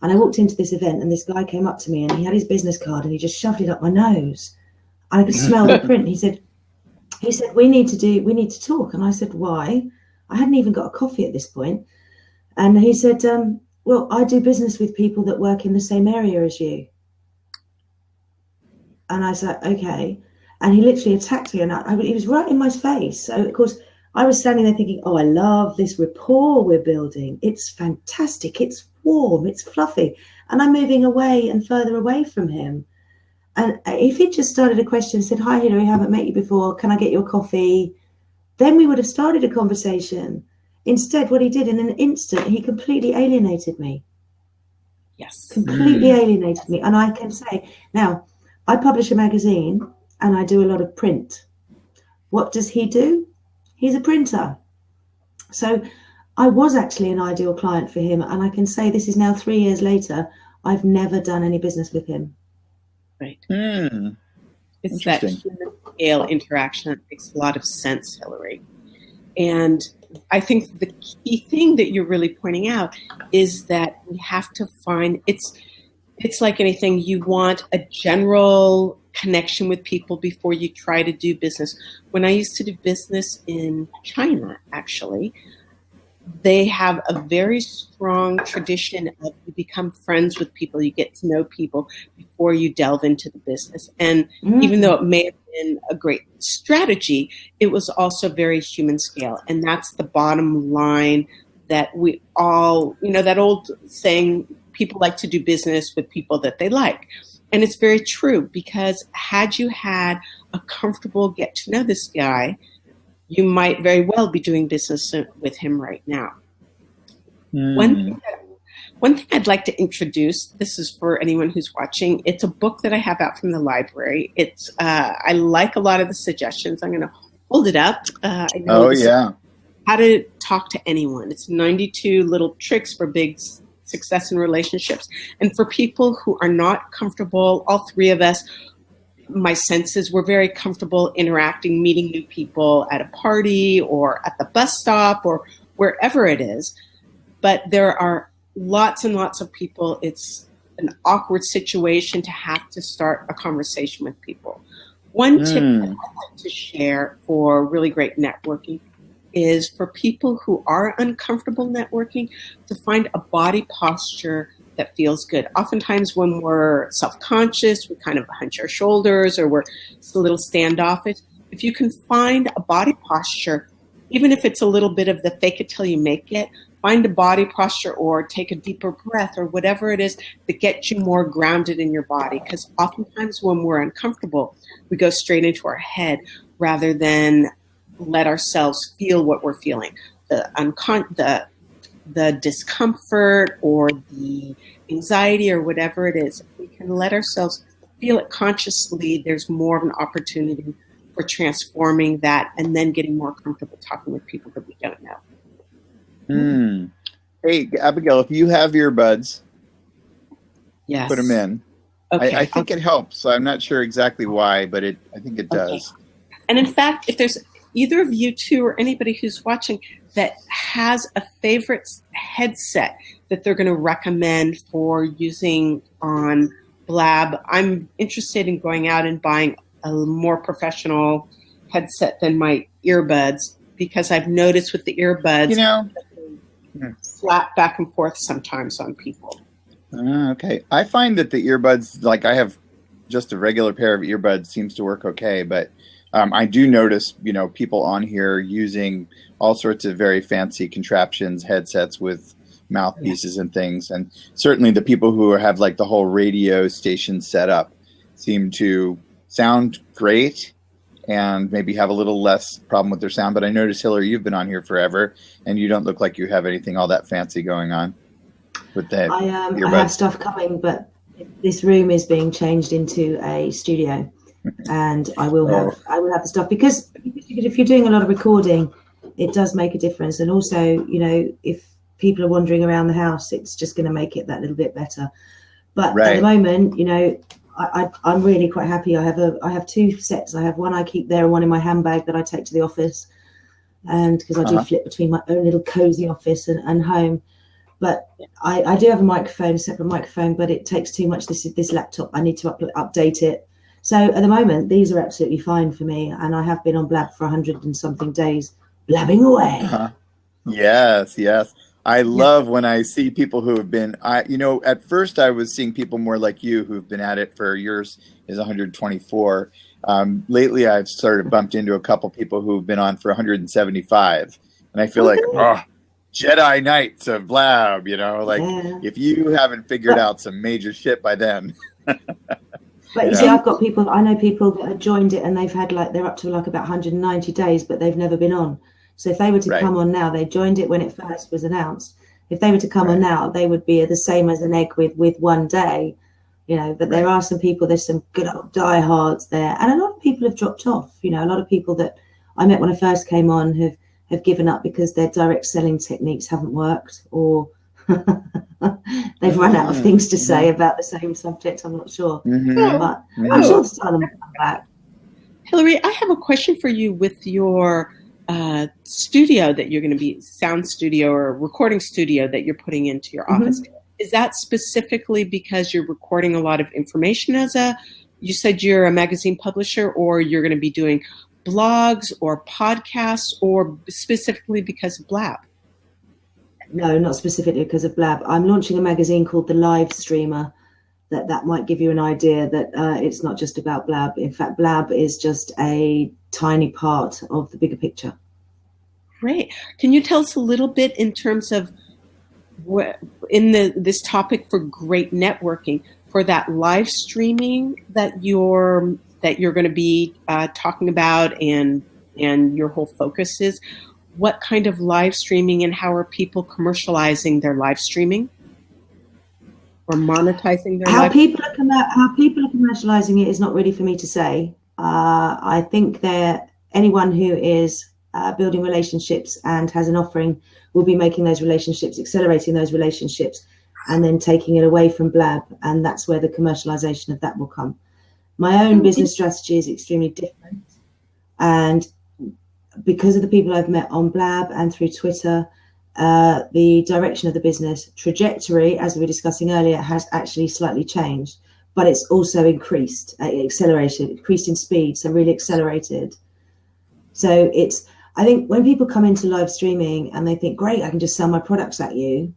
And I walked into this event and this guy came up to me and he had his business card and he just shoved it up my nose. I could smell the print. He said, he said, we need to talk. And I said, why? I hadn't even got a coffee at this point. And he said, well, I do business with people that work in the same area as you. And I said, okay. And he literally attacked me, and he was right in my face. So, of course, I was standing there thinking, oh, I love this rapport we're building. It's fantastic. It's warm. It's fluffy. And I'm moving away and further away from him. And if he'd just started a question, said, hi, Hilary, haven't met you before. Can I get you a coffee? Then we would have started a conversation. Instead, what he did in an instant, he completely alienated me. Yes. Completely alienated me. And I can say, now, I publish a magazine and I do a lot of print. What does he do? He's a printer. So I was actually an ideal client for him. And I can say this is now 3 years later, I've never done any business with him. Right. It's that human scale interaction that makes a lot of sense, Hilary. And I think the key thing that you're really pointing out is that we have to find, it's like anything, you want a general connection with people before you try to do business. When I used to do business in China, actually, they have a very strong tradition of you become friends with people, you get to know people before you delve into the business. And even though it may have been a great strategy, it was also very human scale. And that's the bottom line that we all, that old saying, people like to do business with people that they like. And it's very true, because had you had a comfortable get to know this guy, you might very well be doing business with him right now. One thing I'd like to introduce, this is for anyone who's watching, it's a book that I have out from the library. It's I like a lot of the suggestions. I'm going to hold it up. How to talk to anyone. It's 92 little tricks for big success in relationships. And for people who are not comfortable, all three of us, my sense is we're very comfortable interacting, meeting new people at a party or at the bus stop or wherever it is. But there are lots and lots of people. It's an awkward situation to have to start a conversation with people. One tip that I'd like to share for really great networking is for people who are uncomfortable networking to find a body posture that feels good. Oftentimes when we're self-conscious, we kind of hunch our shoulders or we're a little standoffish. If you can find a body posture, even if it's a little bit of the fake it till you make it, find a body posture or take a deeper breath or whatever it is that gets you more grounded in your body. Because oftentimes when we're uncomfortable, we go straight into our head rather than let ourselves feel what we're feeling. The discomfort or the anxiety or whatever it is, if we can let ourselves feel it consciously, there's more of an opportunity for transforming that and then getting more comfortable talking with people that we don't know. Hey, Abigail, if you have earbuds, yes, put them in. Okay. I think it helps. I'm not sure exactly why, but I think it does. And in fact, if there's either of you two or anybody who's watching that has a favorite headset that they're going to recommend for using on Blab, I'm interested in going out and buying a more professional headset than my earbuds, because I've noticed with the earbuds, flat back and forth sometimes on people. Okay. I find that the earbuds, like I have just a regular pair of earbuds, seems to work okay, but I do notice, people on here using all sorts of very fancy contraptions, headsets with mouthpieces and things. And certainly the people who have like the whole radio station set up seem to sound great and maybe have a little less problem with their sound. But I notice, Hilary, you've been on here forever and you don't look like you have anything all that fancy going on with the earbuds. I have stuff coming, but this room is being changed into a studio. And I will have the stuff because if you're doing a lot of recording, it does make a difference. And also, if people are wandering around the house, it's just going to make it that little bit better. But at the moment, I'm really quite happy. I have two sets. I have one I keep there and one in my handbag that I take to the office, and because I do flip between my own little cozy office and home. But I do have a separate microphone, but it takes too much. This laptop, I need to update it. So at the moment, these are absolutely fine for me, and I have been on Blab for 100 and something days, blabbing away. Yes. I love when I see people who have been, at first I was seeing people more like you who've been at it for yours is 124. Lately I've sort of bumped into a couple people who've been on for 175. And I feel like, Jedi Knights of Blab, if you haven't figured out some major shit by then. But you see, I know people that have joined it and they've had they're up to about 190 days, but they've never been on. So if they were to come on now, they joined it when it first was announced. If they were to come on now, they would be the same as an egg with 1 day, but there are some people, there's some good old diehards there. And a lot of people have dropped off, a lot of people that I met when I first came on have given up because their direct selling techniques haven't worked, or they've run out of things to say about the same subject. I'm not sure, but I'm sure some of them will come back. Hillary, I have a question for you with your studio that you're going to be, sound studio or recording studio that you're putting into your office. Is that specifically because you're recording a lot of information you said you're a magazine publisher, or you're going to be doing blogs or podcasts, or specifically because of Blab? No, not specifically because of Blab. I'm launching a magazine called The Live Streamer. That might give you an idea that it's not just about Blab. In fact, Blab is just a tiny part of the bigger picture. Great. Can you tell us a little bit in terms of this topic for great networking, for that live streaming that you're going to be talking about and your whole focus is? What kind of live streaming, and how are people commercializing their live streaming or monetizing their how people are commercializing it is not really for me to say. I think that anyone who is building relationships and has an offering will be making those relationships, accelerating those relationships, and then taking it away from Blab, and that's where the commercialization of that will come. My own business strategy is extremely different, and because of the people I've met on Blab and through Twitter, the direction of the business trajectory, as we were discussing earlier, has actually slightly changed, but it's also increased in speed, so really accelerated. So I think when people come into live streaming and they think, great, I can just sell my products at you,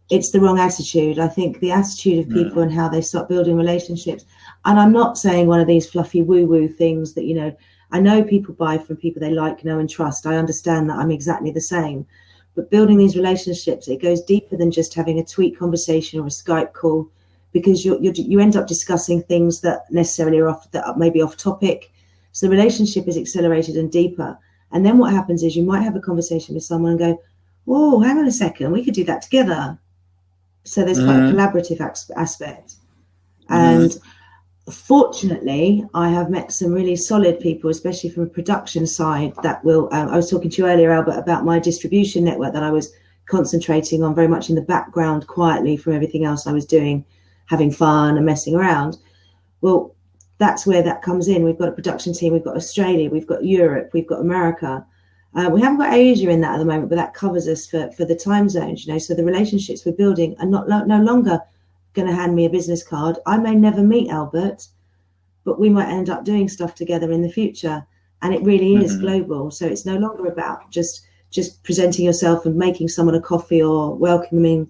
it's the wrong attitude. I think the attitude of people and how they start building relationships, and I'm not saying one of these fluffy woo-woo things that, I know people buy from people they like, know, and trust. I understand that. I'm exactly the same. But building these relationships, it goes deeper than just having a tweet conversation or a Skype call, because you end up discussing things that necessarily are maybe off topic. So the relationship is accelerated and deeper. And then what happens is you might have a conversation with someone and go, "Whoa, hang on a second, we could do that together." So there's quite a collaborative aspect. And fortunately, I have met some really solid people, especially from a production side, that will, I was talking to you earlier, Albert, about my distribution network that I was concentrating on very much in the background, quietly from everything else I was doing, having fun and messing around. Well, that's where that comes in. We've got a production team, we've got Australia, we've got Europe, we've got America. We haven't got Asia in that at the moment, but that covers us for the time zones, so the relationships we're building are no longer going to hand me a business card. I may never meet Albert, but we might end up doing stuff together in the future, and it really is global. So it's no longer about just presenting yourself and making someone a coffee or welcoming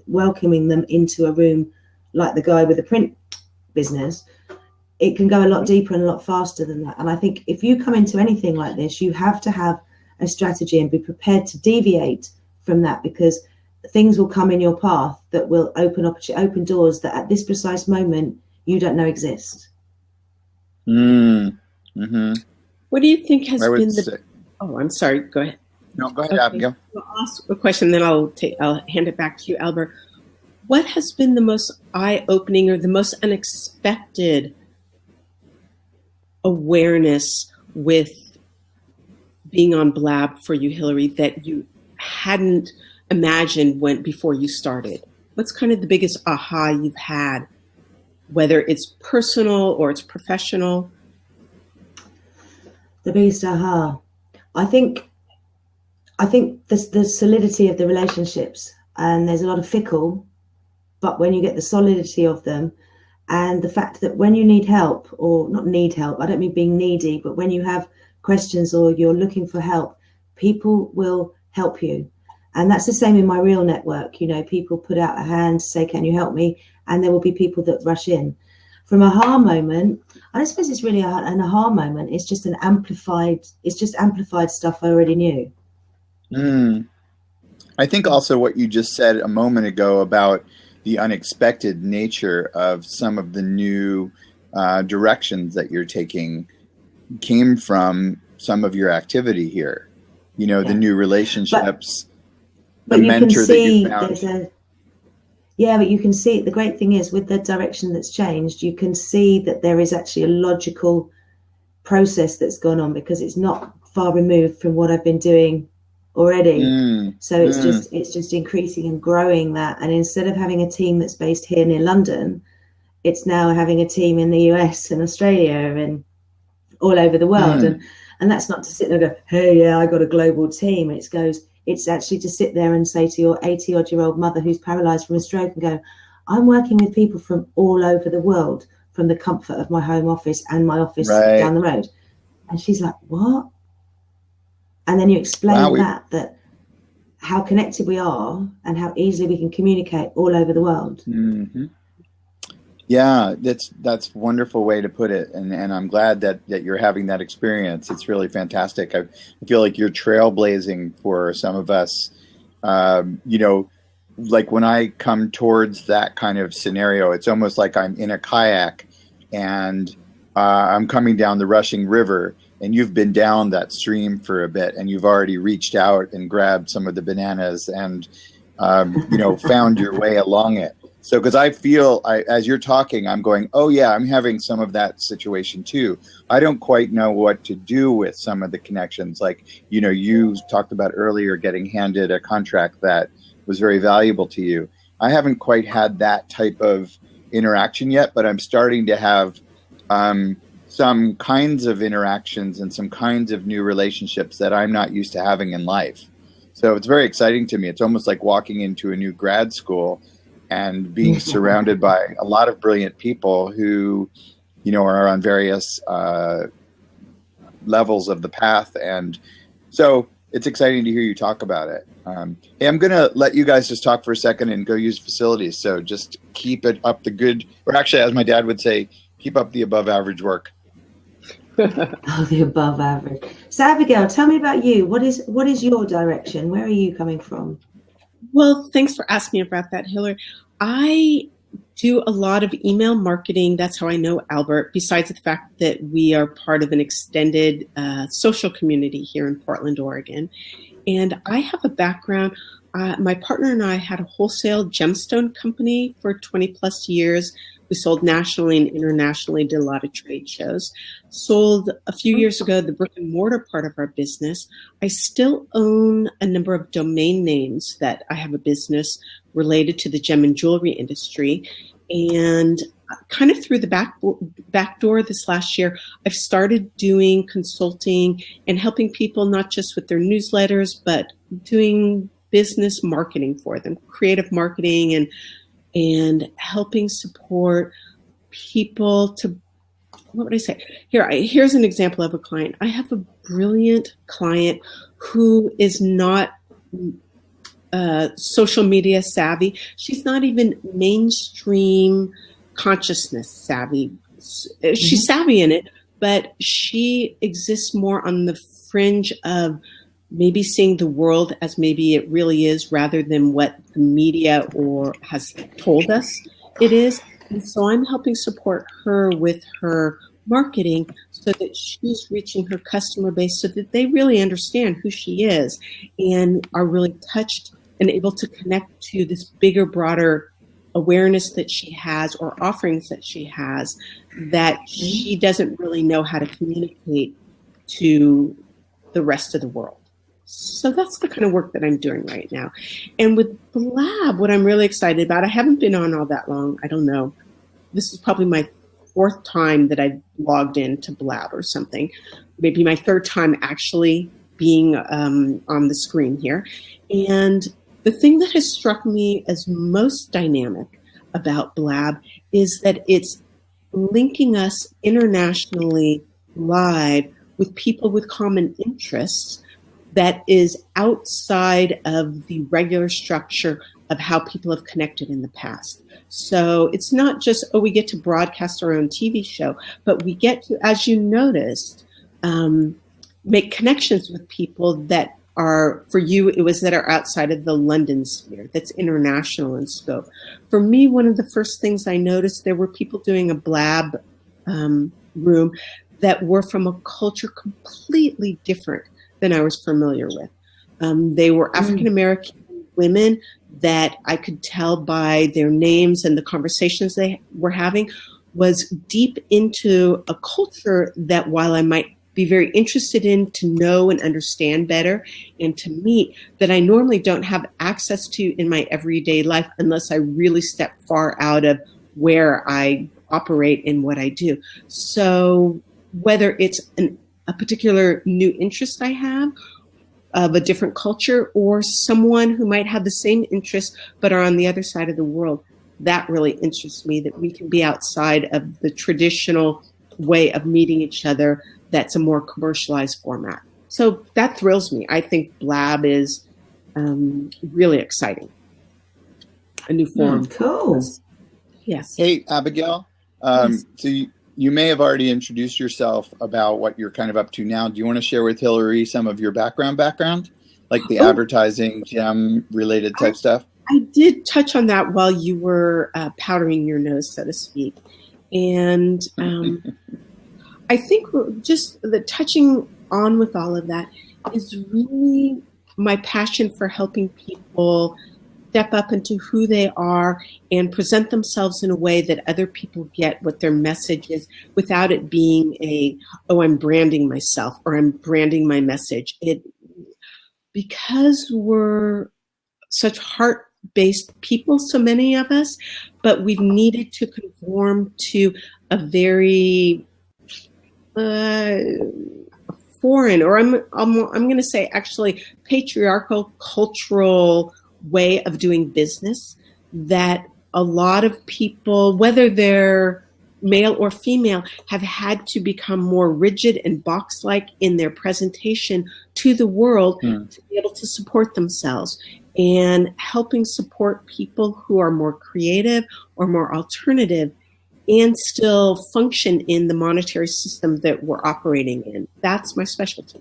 them into a room like the guy with the print business. It can go a lot deeper and a lot faster than that. And I think if you come into anything like this, you have to have a strategy and be prepared to deviate from that, because things will come in your path that will open doors that at this precise moment you don't know exist. What do you think has been the? Oh, I'm sorry. Go ahead. No, go ahead, Abigail. I'll ask a question, then I'll hand it back to you, Albert. What has been the most eye-opening or the most unexpected awareness with being on Blab for you, Hillary, that you hadn't imagined before you started? What's kind of the biggest aha you've had, whether it's personal or it's professional? The biggest aha, I think the solidity of the relationships, and there's a lot of fickle, but when you get the solidity of them, And the fact that when you need help, or not need help, I don't mean being needy, but when you have questions or you're looking for help, people will help you. And that's the same in my real network. You know, people put out a hand to say, can you help me? And there will be people that rush in. From a aha moment, I don't suppose it's really an aha moment. It's just amplified stuff I already knew. I think also what you just said a moment ago about the unexpected nature of some of the new directions that you're taking came from some of your activity here. You know, the new relationships, the mentor that you found. But you can see, the great thing is with the direction that's changed, you can see that there is actually a logical process that's gone on, because it's not far removed from what I've been doing already. So it's just increasing and growing that. And instead of having a team that's based here near London, it's now having a team in the US and Australia and all over the world. And that's not to sit there and go, hey, yeah, I got a global team. It's actually to sit there and say to your 80-odd-year-old mother who's paralyzed from a stroke and go, I'm working with people from all over the world, from the comfort of my home office and my office down the road. And she's like, what? And then you explain that how connected we are and how easily we can communicate all over the world. Yeah, that's a wonderful way to put it. And I'm glad that you're having that experience. It's really fantastic. I feel like you're trailblazing for some of us. You know, like when I come towards that kind of scenario, it's almost like I'm in a kayak and I'm coming down the rushing river, and you've been down that stream for a bit, and you've already reached out and grabbed some of the bananas and, you know, found your way along it. So, because I feel, as you're talking, I'm going, oh yeah, I'm having some of that situation too. I don't quite know what to do with some of the connections. Like, you know, you talked about earlier getting handed a contract that was very valuable to you. I haven't quite had that type of interaction yet, but I'm starting to have some kinds of interactions and some kinds of new relationships that I'm not used to having in life. So it's very exciting to me. It's almost like walking into a new grad school and being surrounded by a lot of brilliant people who, you know, are on various levels of the path. And so it's exciting to hear you talk about it. Hey, I'm going to let you guys just talk for a second and go use facilities. So just keep it up the good, or actually, as my dad would say, keep up the above average work. Oh, the above average. So Abigail, tell me about you. What is your direction? Where are you coming from? Well, thanks for asking about that, Hillary. I do a lot of email marketing. That's how I know Albert, besides the fact that we are part of an extended social community here in Portland, Oregon. And I have a background. My partner and I had a wholesale gemstone company for 20 plus years. We sold nationally and internationally, did a lot of trade shows. Sold a few years ago the brick and mortar part of our business. I still own a number of domain names that I have a business related to the gem and jewelry industry. And kind of through the back door this last year, I've started doing consulting and helping people not just with their newsletters, but doing business marketing for them, creative marketing and helping support people to, what would I say? Here's an example of a client. I have a brilliant client who is not social media savvy. She's not even mainstream consciousness savvy. She's savvy in it, but she exists more on the fringe of maybe seeing the world as maybe it really is rather than what the media or has told us it is. And so I'm helping support her with her marketing so that she's reaching her customer base so that they really understand who she is and are really touched and able to connect to this bigger, broader awareness that she has or offerings that she has that she doesn't really know how to communicate to the rest of the world. So that's the kind of work that I'm doing right now. And with Blab, what I'm really excited about, I haven't been on all that long. I don't know. This is probably my 4th time that I've logged into Blab or something. Maybe my 3rd time actually being on the screen here. And the thing that has struck me as most dynamic about Blab is that it's linking us internationally live with people with common interests that is outside of the regular structure of how people have connected in the past. So it's not just, we get to broadcast our own TV show, but we get to, as you noticed, make connections with people that are, for you, it was that are outside of the London sphere, that's international in scope. For me, one of the first things I noticed, there were people doing a Blab room that were from a culture completely different than I was familiar with. They were African-American women that I could tell by their names and the conversations they were having was deep into a culture that, while I might be very interested in to know and understand better and to meet, that I normally don't have access to in my everyday life unless I really step far out of where I operate and what I do. So whether it's a particular new interest I have of a different culture, or someone who might have the same interests but are on the other side of the world, that really interests me, that we can be outside of the traditional way of meeting each other that's a more commercialized format. So that thrills me. I think Blab is really exciting. A new form. Cool. Yes. Hey, Abigail. Yes. So you may have already introduced yourself about what you're kind of up to now. Do you want to share with Hillary some of your background, like the advertising, gem related type stuff? I did touch on that while you were powdering your nose, so to speak. And I think just the touching on with all of that is really my passion for helping people step up into who they are and present themselves in a way that other people get what their message is without it being I'm branding myself or I'm branding my message. Because we're such heart-based people, so many of us, but we've needed to conform to a very foreign, or I'm going to say actually patriarchal cultural way of doing business that a lot of people, whether they're male or female, have had to become more rigid and box-like in their presentation to the world to be able to support themselves. And helping support people who are more creative or more alternative and still function in the monetary system that we're operating in. That's my specialty.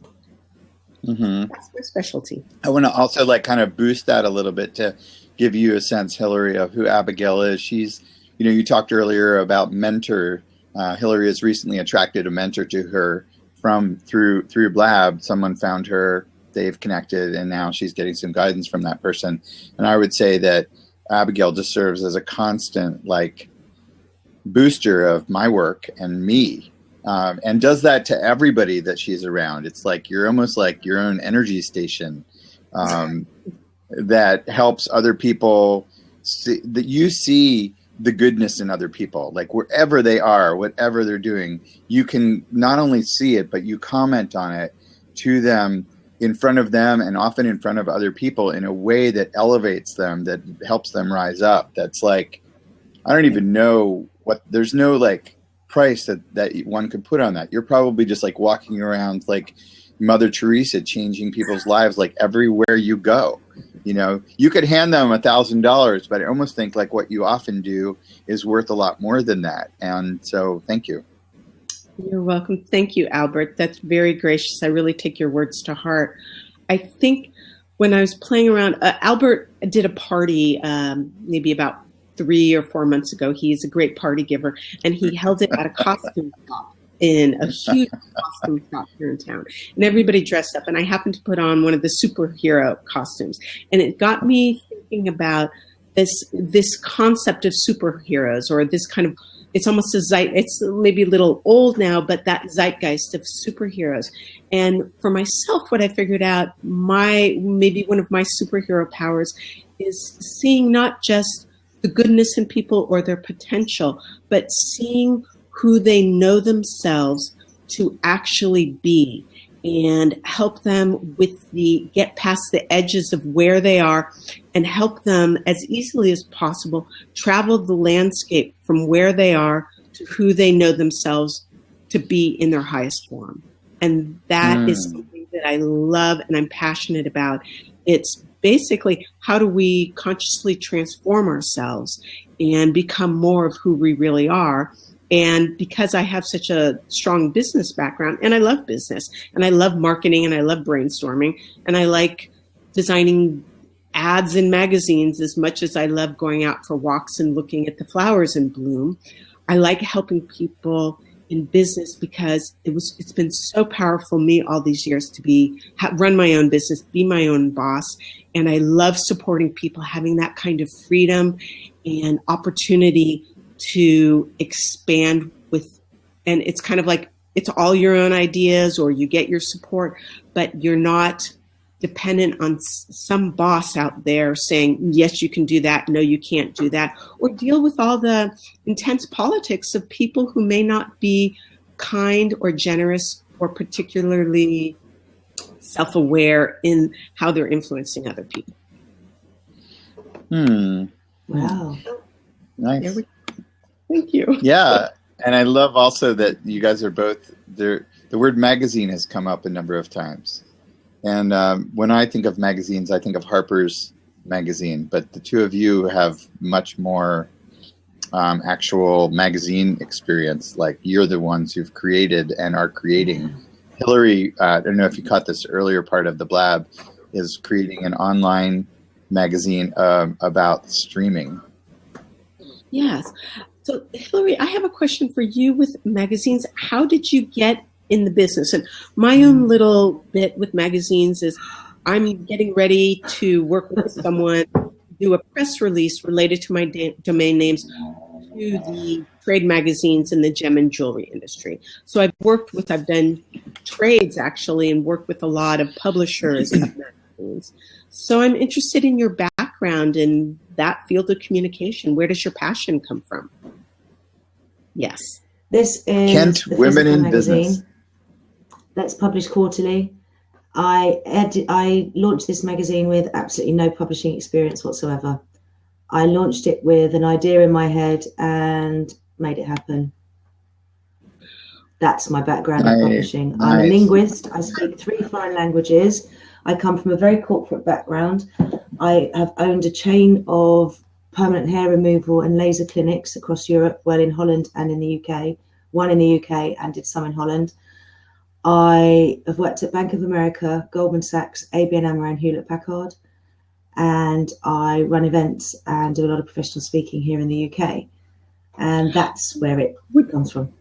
Mm-hmm. That's my specialty. I want to also kind of boost that a little bit to give you a sense, Hillary, of who Abigail is. She's, you talked earlier about mentor. Hillary has recently attracted a mentor to her through Blab. Someone found her, they've connected, and now she's getting some guidance from that person. And I would say that Abigail just serves as a constant booster of my work and me. And does that to everybody that she's around. It's like you're almost like your own energy station that helps other people see, that you see the goodness in other people. Like wherever they are, whatever they're doing, you can not only see it, but you comment on it to them, in front of them, and often in front of other people in a way that elevates them, that helps them rise up. That's like, I don't even know there's no price that one could put on that. You're probably just walking around like Mother Teresa, changing people's lives everywhere you go. You could hand them $1,000, but I almost think what you often do is worth a lot more than that. And so thank you. You're welcome. Thank you, Albert. That's very gracious. I really take your words to heart. I think when I was playing around, Albert did a party maybe about 3 or 4 months ago. He's a great party giver, and he held it at a costume shop in a huge costume shop here in town. And everybody dressed up, and I happened to put on one of the superhero costumes. And it got me thinking about this concept of superheroes, or this kind of, it's almost it's maybe a little old now, but that zeitgeist of superheroes. And for myself, what I figured out, maybe one of my superhero powers is seeing not just the goodness in people or their potential, but seeing who they know themselves to actually be. and help them get past the edges of where they are and help them as easily as possible travel the landscape from where they are to who they know themselves to be in their highest form. And that is something that I love and I'm passionate about. It's basically, how do we consciously transform ourselves and become more of who we really are? And because I have such a strong business background, and I love business, and I love marketing, and I love brainstorming, and I like designing ads in magazines as much as I love going out for walks and looking at the flowers in bloom, I like helping people in business because it's been so powerful me all these years to run my own business, be my own boss. And I love supporting people having that kind of freedom and opportunity to expand and it's kind of like, it's all your own ideas or you get your support, but you're not dependent on some boss out there saying, yes, you can do that. No, you can't do that. Or deal with all the intense politics of people who may not be kind or generous or particularly self-aware in how they're influencing other people. Wow. Nice. Thank you. Yeah. And I love also that you guys are both there. The word magazine has come up a number of times. And when I think of magazines, I think of Harper's Magazine. But the two of you have much more actual magazine experience. Like, you're the ones who've created and are creating. Hillary, I don't know if you caught this earlier part of the Blab, is creating an online magazine about streaming. Yes. So, Hillary, I have a question for you with magazines. How did you get in the business? And my own little bit with magazines is I'm getting ready to work with someone, do a press release related to my domain names to the trade magazines in the gem and jewelry industry. So I've done trades actually and worked with a lot of publishers and magazines. So I'm interested in your background in that field of communication. Where does your passion come from? Yes. This is Kent the Women in magazine Business. That's published quarterly. I launched this magazine with absolutely no publishing experience whatsoever. I launched it with an idea in my head and made it happen. That's my background in publishing. Nice. I'm a linguist. I speak 3 foreign languages. I come from a very corporate background. I have owned a chain of permanent hair removal and laser clinics across Europe, well, in Holland and in the UK. One in the UK and did some in Holland. I have worked at Bank of America, Goldman Sachs, ABN AMRO and Hewlett Packard. And I run events and do a lot of professional speaking here in the UK. And that's where it comes from.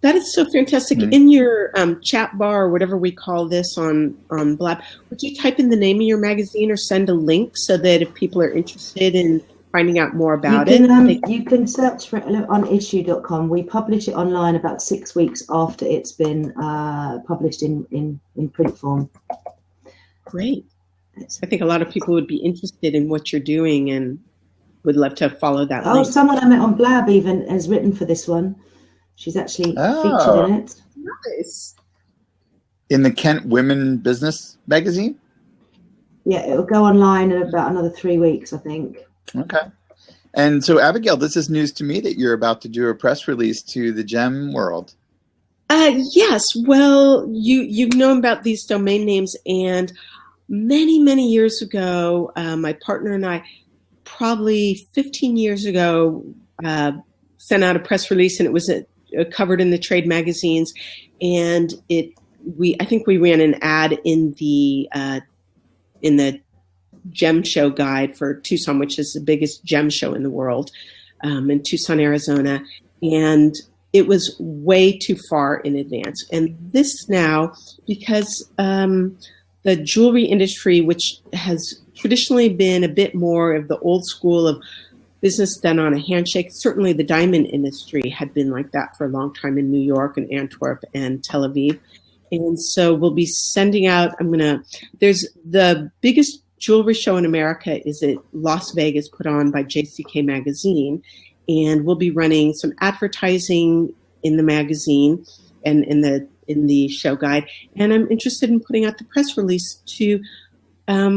That is so fantastic. Mm-hmm. In your chat bar or whatever we call this on Blab, would you type in the name of your magazine or send a link so that if people are interested in finding out more about it? You can search for it on issue.com. We publish it online about 6 weeks after it's been published in print form. Great. I think a lot of people would be interested in what you're doing and would love to follow that link. Someone I met on Blab even has written for this one. She's actually featured in it. Nice. In the Kent Women Business magazine? Yeah, it'll go online in about another 3 weeks, I think. Okay. And so, Abigail, this is news to me that you're about to do a press release to the gem world. Yes. Well, you've known about these domain names, and many, many years ago, my partner and I, probably 15 years ago, sent out a press release, and it was covered in the trade magazines, and I think we ran an ad in the gem show guide for Tucson, which is the biggest gem show in the world, in Tucson, Arizona, and it was way too far in advance. And this now, because the jewelry industry, which has traditionally been a bit more of the old school of business done on a handshake. Certainly the diamond industry had been like that for a long time in New York and Antwerp and Tel Aviv. And so we'll be sending out, there's the biggest jewelry show in America is at Las Vegas, put on by JCK Magazine. And we'll be running some advertising in the magazine and in the in the show guide, and I'm interested in putting out the press release to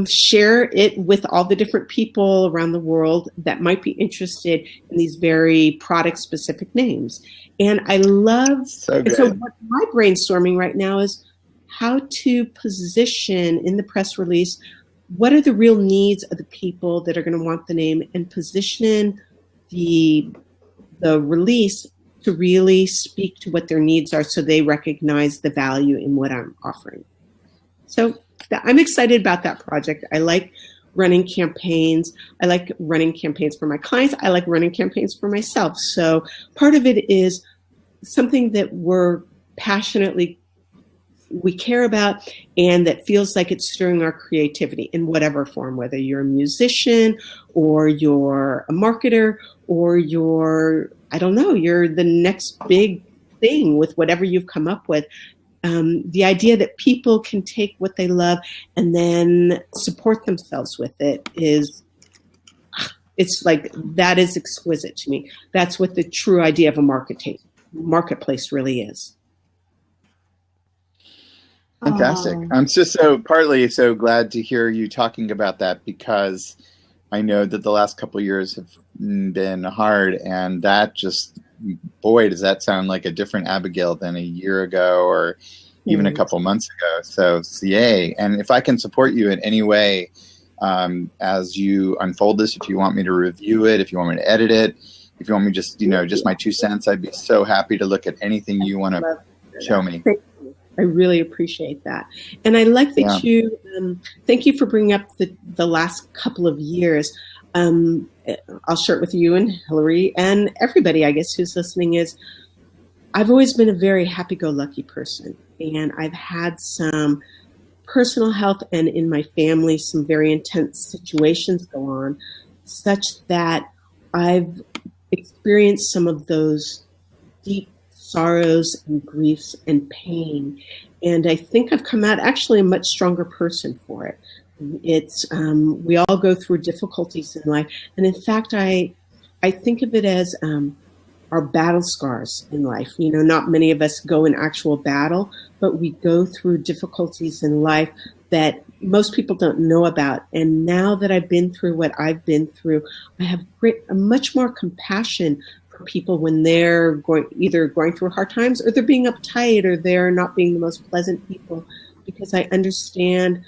share it with all the different people around the world that might be interested in these very product-specific names. And I love, so what my brainstorming right now is how to position in the press release what are the real needs of the people that are going to want the name, and position the release to really speak to what their needs are so they recognize the value in what I'm offering. So I'm excited about that project. I like running campaigns. I like running campaigns for my clients. I like running campaigns for myself. So part of it is something that we care about, and that feels like it's stirring our creativity in whatever form, whether you're a musician or you're a marketer or you're the next big thing with whatever you've come up with. The idea that people can take what they love and then support themselves with it it's like, that is exquisite to me. That's what the true idea of a marketplace really is. Fantastic. I'm just partly so glad to hear you talking about that, because I know that the last couple of years have been hard, and that just, boy, does that sound like a different Abigail than a year ago or even a couple months ago. So yay. And if I can support you in any way as you unfold this, if you want me to review it, if you want me to edit it, if you want me just my 2 cents, I'd be so happy to look at anything you want to show me. I really appreciate that. And I like that you, thank you for bringing up the last couple of years. I'll share it with you and Hillary and everybody, I guess, who's listening, is I've always been a very happy-go-lucky person. And I've had some personal health and in my family, some very intense situations go on, such that I've experienced some of those deep sorrows and griefs and pain. And I think I've come out actually a much stronger person for it. It's we all go through difficulties in life. And in fact, I think of it as our battle scars in life. Not many of us go in actual battle, but we go through difficulties in life that most people don't know about. And now that I've been through what I've been through, I have much more compassion for people when they're either going through hard times, or they're being uptight, or they're not being the most pleasant people, because I understand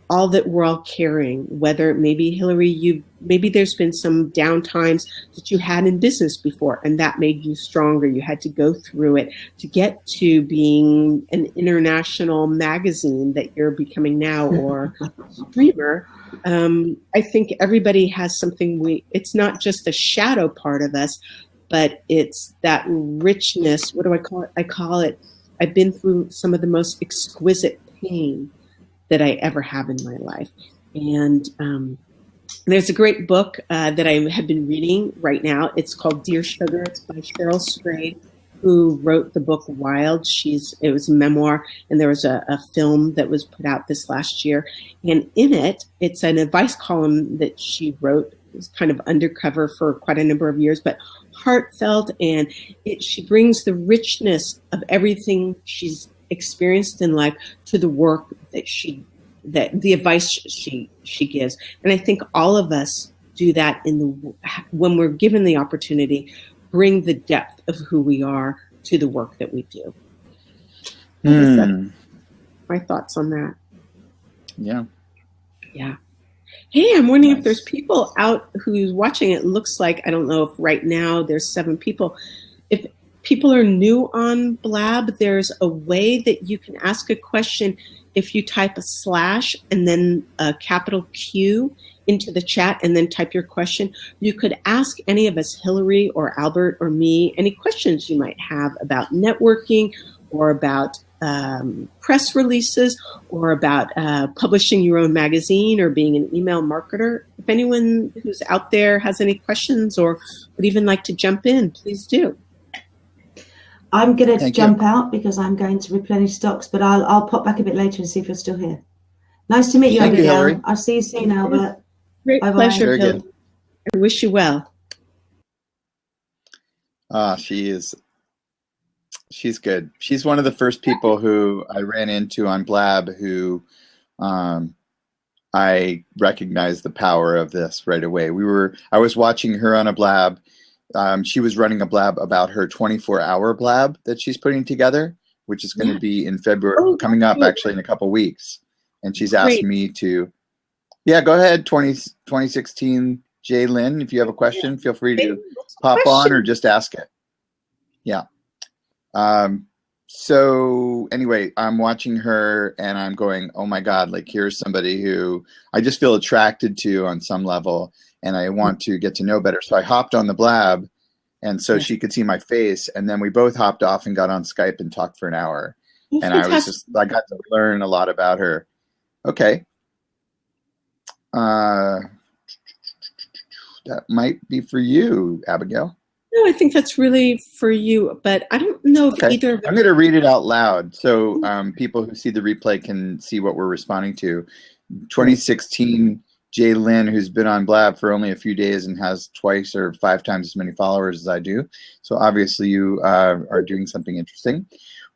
all that we're all carrying. Whether maybe, Hillary, maybe there's been some down times that you had in business before, and that made you stronger. You had to go through it to get to being an international magazine that you're becoming now, or streamer. I think everybody has something it's not just a shadow part of us, but it's that richness. What do I call it? I call it, I've been through some of the most exquisite pain that I ever have in my life. And there's a great book that I have been reading right now. It's called Dear Sugar. It's by Cheryl Strayed, who wrote the book Wild. It was a memoir, and there was a film that was put out this last year. And in it, it's an advice column that she wrote. It was kind of undercover for quite a number of years, but heartfelt. And she brings the richness of everything she's experienced in life to the work that the advice she gives. And I think all of us do that when we're given the opportunity, bring the depth of who we are to the work that we do. My thoughts on that. Yeah. Hey, I'm wondering if there's people out who's watching. It looks like, I don't know if right now there's 7 people. If people are new on Blab, there's a way that you can ask a question if you type / and then a capital Q into the chat and then type your question. You could ask any of us, Hillary or Albert or me, any questions you might have about networking, or about press releases, or about publishing your own magazine, or being an email marketer. If anyone who's out there has any questions or would even like to jump in, please do. I'm going to jump out because I'm going to replenish stocks, but I'll pop back a bit later and see if you're still here. Nice to meet you, Abigail. I'll see you soon, Albert. Great pleasure, Phil. I wish you well. She is She's good. She's one of the first people who I ran into on Blab who I recognized the power of this right away. I was watching her on a Blab. She was running a Blab about her 24-hour Blab that she's putting together, which is going to be in February, coming up actually in a couple weeks. And she's asked me to, go ahead, 2016 Jay Lynn. If you have a question, feel free to pop on or just ask it. Yeah. So anyway, I'm watching her and I'm going, oh my God, like here's somebody who I just feel attracted to on some level and I want to get to know better. So I hopped on the Blab and so she could see my face and then we both hopped off and got on Skype and talked for an hour. And I got to learn a lot about her. Okay. That might be for you, Abigail. No, I think that's really for you, but I don't know if either of them. I'm going to read it out loud so people who see the replay can see what we're responding to. 2016, Jay Lynn, who's been on Blab for only a few days and has twice or 5 times as many followers as I do. So obviously you are doing something interesting.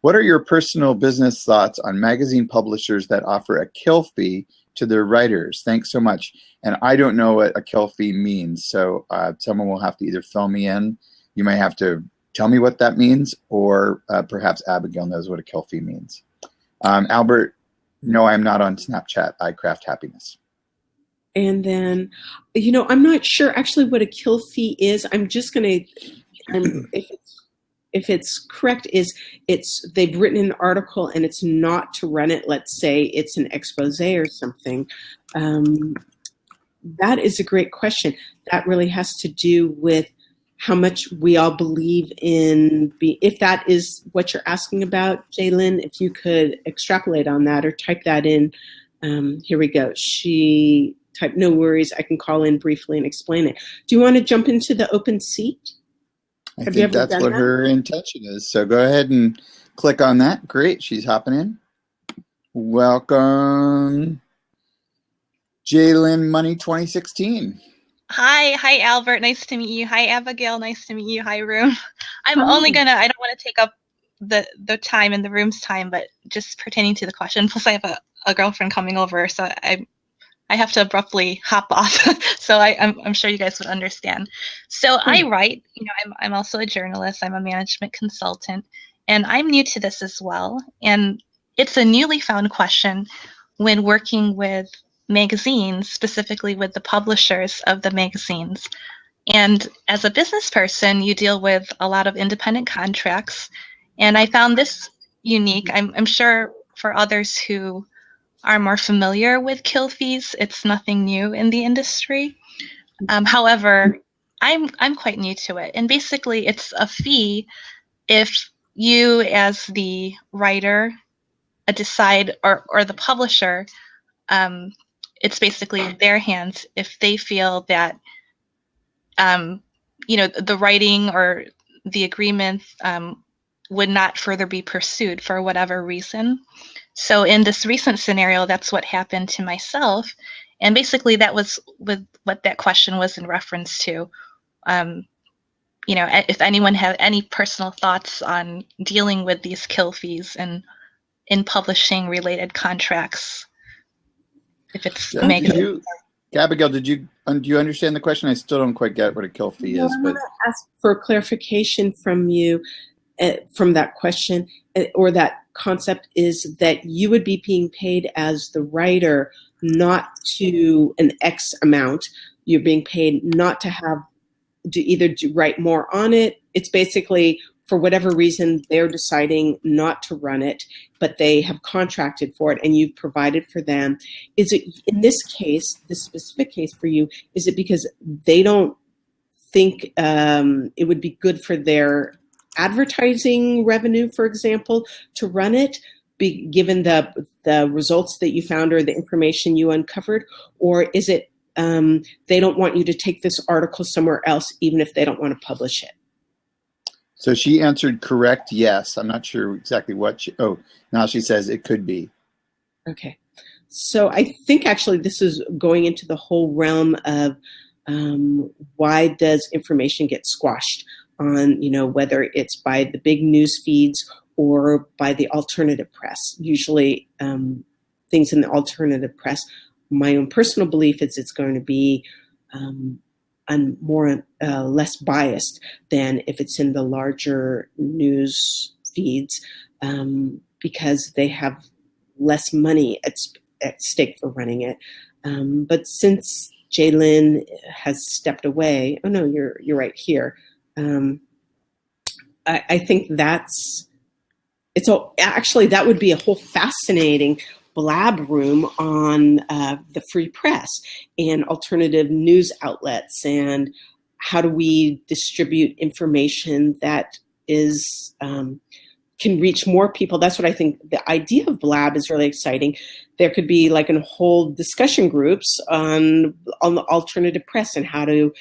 What are your personal business thoughts on magazine publishers that offer a kill fee to their writers? Thanks so much. And I don't know what a kill fee means, so someone will have to either fill me in. You may have to tell me what that means, or perhaps Abigail knows what a kill fee means. Albert, no, I'm not on Snapchat. I craft happiness. And then, I'm not sure actually what a kill fee is. I'm just going to, if it's correct, they've written an article and it's not to run it. Let's say it's an expose or something. That is a great question. That really has to do with how much we all believe in, if that is what you're asking about, Jaylyn, if you could extrapolate on that or type that in. Here we go. She typed, no worries, I can call in briefly and explain it. Do you want to jump into the open seat? I think that's what her intention is. So go ahead and click on that. Great, she's hopping in. Welcome, Jaylyn Money 2016. Hi Albert, nice to meet you. Hi Abigail, nice to meet you. Hi Room. I don't want to take up the time and the room's time, but just pertaining to the question, plus I have a girlfriend coming over, so I have to abruptly hop off. So I'm sure you guys would understand. So I write, I'm also a journalist, I'm a management consultant, and I'm new to this as well. And it's a newly found question when working with magazines, specifically with the publishers of the magazines. And as a business person, you deal with a lot of independent contracts. And I found this unique. I'm sure for others who are more familiar with kill fees, it's nothing new in the industry. However, I'm quite new to it. And basically it's a fee if you as the writer decide, or the publisher, it's basically in their hands if they feel that the writing or the agreement would not further be pursued for whatever reason. So in this recent scenario, that's what happened to myself. And basically that was with what that question was in reference to. If anyone had any personal thoughts on dealing with these kill fees and in publishing related contracts. If it's magazine. Abigail, do you understand the question? I still don't quite get what a kill fee is. I want to ask for clarification from you from that question, or that concept is that you would be being paid as the writer, not to an X amount. You're being paid not to write more on it. It's basically, for whatever reason, they're deciding not to run it, but they have contracted for it and you've provided for them. Is it, in this case, this specific case for you, is it because they don't think it would be good for their advertising revenue, for example, to run it, given the results that you found or the information you uncovered? Or is it they don't want you to take this article somewhere else, even if they don't want to publish it? So she answered correct, yes. I'm not sure exactly what now she says it could be. Okay. So I think actually this is going into the whole realm of why does information get squashed? on, whether it's by the big news feeds or by the alternative press. Usually things in the alternative press, my own personal belief is it's going to be less biased than if it's in the larger news feeds, because they have less money at stake for running it. But since Jaylyn has stepped away, oh no, you're right here. I think actually that would be a whole fascinating Blab room on the free press and alternative news outlets, and how do we distribute information that is can reach more people. That's what I think. The idea of Blab is really exciting. There could be like a whole discussion groups on the alternative press and how to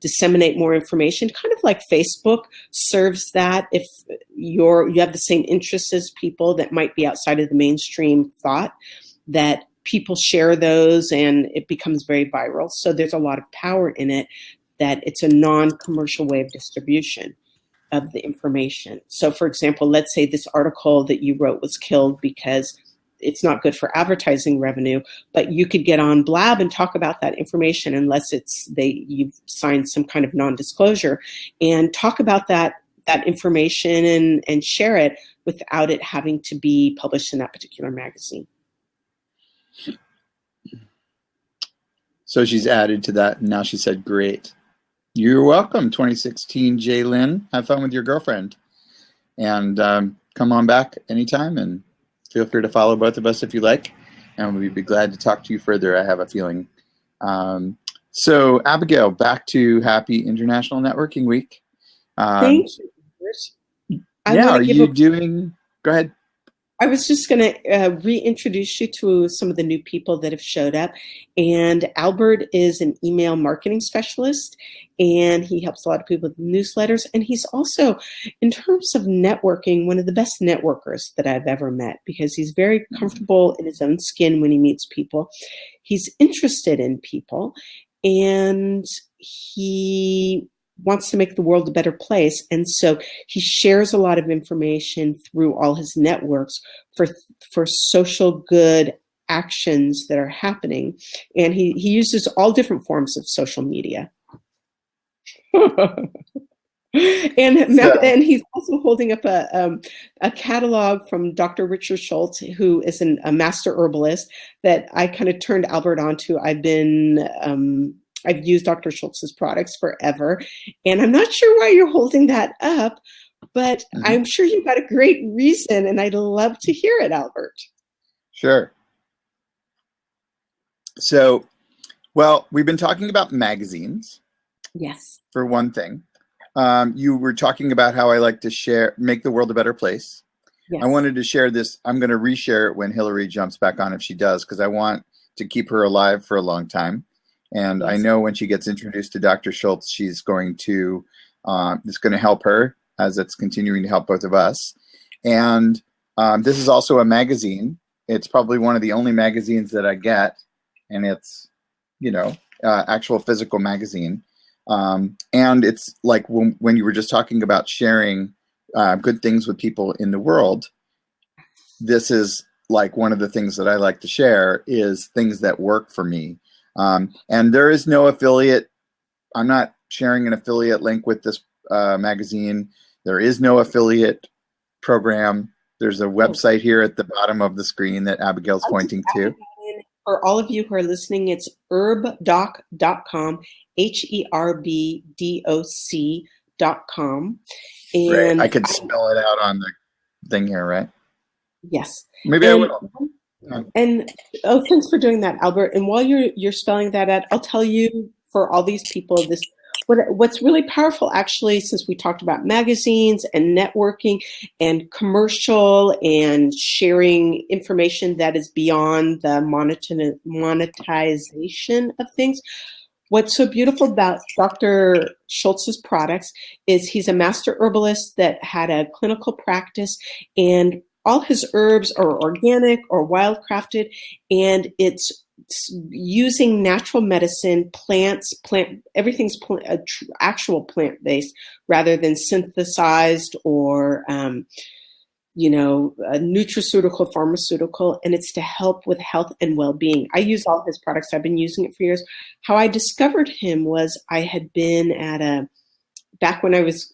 disseminate more information, kind of like Facebook serves that. If you have the same interests as people that might be outside of the mainstream thought, that people share those and it becomes very viral. So there's a lot of power in it, that it's a non-commercial way of distribution of the information. So for example, let's say this article that you wrote was killed because it's not good for advertising revenue, but you could get on Blab and talk about that information, unless you've signed some kind of non-disclosure, and talk about that information and share it without it having to be published in that particular magazine. So she's added to that, and now she said, great. You're welcome, 2016 Jaylyn. Have fun with your girlfriend. And come on back anytime, and feel free to follow both of us if you like, and we'd be glad to talk to you further, I have a feeling. So, Abigail, back to Happy International Networking Week. Thank you. Go ahead. I was just going to reintroduce you to some of the new people that have showed up. And Albert is an email marketing specialist, and he helps a lot of people with newsletters. And he's also, in terms of networking, one of the best networkers that I've ever met, because he's very comfortable in his own skin when he meets people. He's interested in people, and he wants to make the world a better place. And so he shares a lot of information through all his networks for social good actions that are happening. And he uses all different forms of social media. And he's also holding up a catalog from Dr. Richard Schultz, who is a master herbalist that I kind of turned Albert onto. I've used Dr. Schultz's products forever, and I'm not sure why you're holding that up, but I'm sure you've got a great reason, and I'd love to hear it, Albert. Sure. So, well, we've been talking about magazines. Yes. For one thing. You were talking about how I like to make the world a better place. Yes. I wanted to share this. I'm going to reshare it when Hillary jumps back on, if she does, because I want to keep her alive for a long time. And yes. I know when she gets introduced to Dr. Schultz, she's going to, it's going to help her, as it's continuing to help both of us. And this is also a magazine. It's probably one of the only magazines that I get, and it's, actual physical magazine. And it's like when you were just talking about sharing good things with people in the world, this is like one of the things that I like to share is things that work for me. And there is no affiliate. I'm not sharing an affiliate link with this magazine. There is no affiliate program. There's a website here at the bottom of the screen that Abigail's pointing to. For all of you who are listening, it's herbdoc.com, HERBDOC.com. And right. I could spell it out on the thing here, right? Yes. Maybe I will. And thanks for doing that, Albert. And while you're spelling that out, I'll tell you, for all these people, what's really powerful, actually, since we talked about magazines and networking and commercial and sharing information that is beyond the monetization of things. What's so beautiful about Dr. Schultz's products is he's a master herbalist that had a clinical practice, and all his herbs are organic or wildcrafted, and it's using natural medicine, everything's actual plant-based rather than synthesized or, a nutraceutical, pharmaceutical, and it's to help with health and well-being. I use all his products. I've been using it for years. How I discovered him was I had been back when I was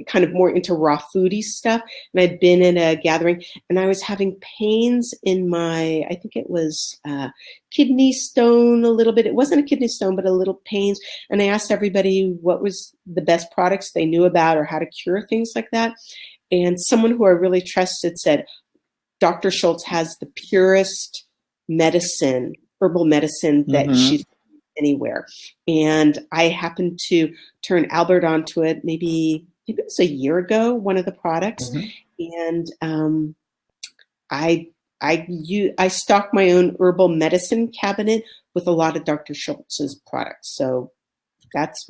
kind of more into raw foodie stuff, and I'd been in a gathering, and I was having pains in my, I think it was kidney stone a little bit. It wasn't a kidney stone, but a little pains. And I asked everybody what was the best products they knew about or how to cure things like that. And someone who I really trusted said, Dr. Schultz has the purest medicine, herbal medicine that she's anywhere. And I happened to turn Albert onto it maybe it was a year ago, one of the products. And I stock my own herbal medicine cabinet with a lot of Dr. Schultz's products. So that's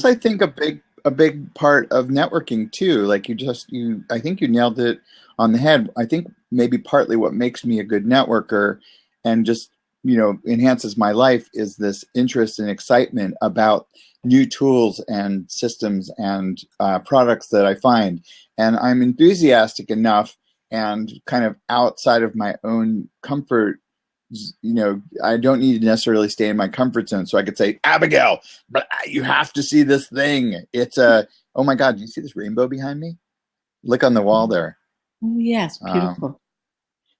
I think a big part of networking too. Like I think you nailed it on the head. I think maybe partly what makes me a good networker and just, enhances my life is this interest and excitement about new tools and systems and products that I find. And I'm enthusiastic enough and kind of outside of my own comfort. I don't need to necessarily stay in my comfort zone. So I could say, Abigail, but you have to see this thing. It's oh my God, do you see this rainbow behind me? Look on the wall there. Oh, yes, beautiful.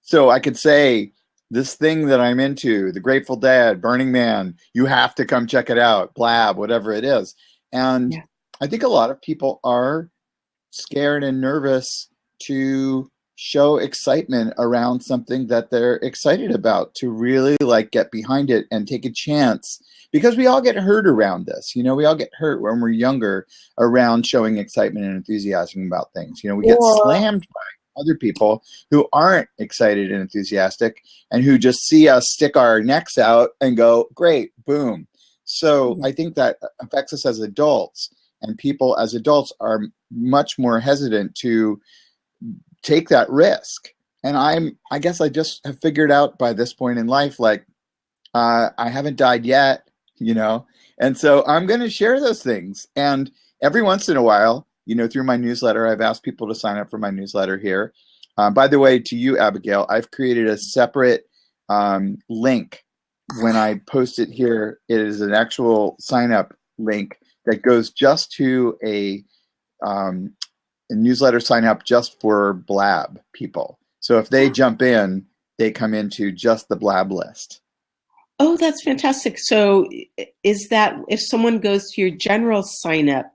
So I could say, this thing that I'm into, the Grateful Dead, Burning Man, you have to come check it out, Blab, whatever it is. And I think a lot of people are scared and nervous to show excitement around something that they're excited about, to really get behind it and take a chance, because we all get hurt around this. We all get hurt when we're younger around showing excitement and enthusiasm about things. We get slammed by other people who aren't excited and enthusiastic and who just see us stick our necks out and go, great, boom. So I think that affects us as adults, and people as adults are much more hesitant to take that risk. And I guess I just have figured out by this point in life, I haven't died yet, and so I'm going to share those things. And every once in a while, through my newsletter, I've asked people to sign up for my newsletter here. By the way, to you, Abigail, I've created a separate link. When I post it here, it is an actual sign up link that goes just to a newsletter sign up just for Blab people. So if they jump in, they come into just the Blab list. Oh, that's fantastic. So is that if someone goes to your general sign up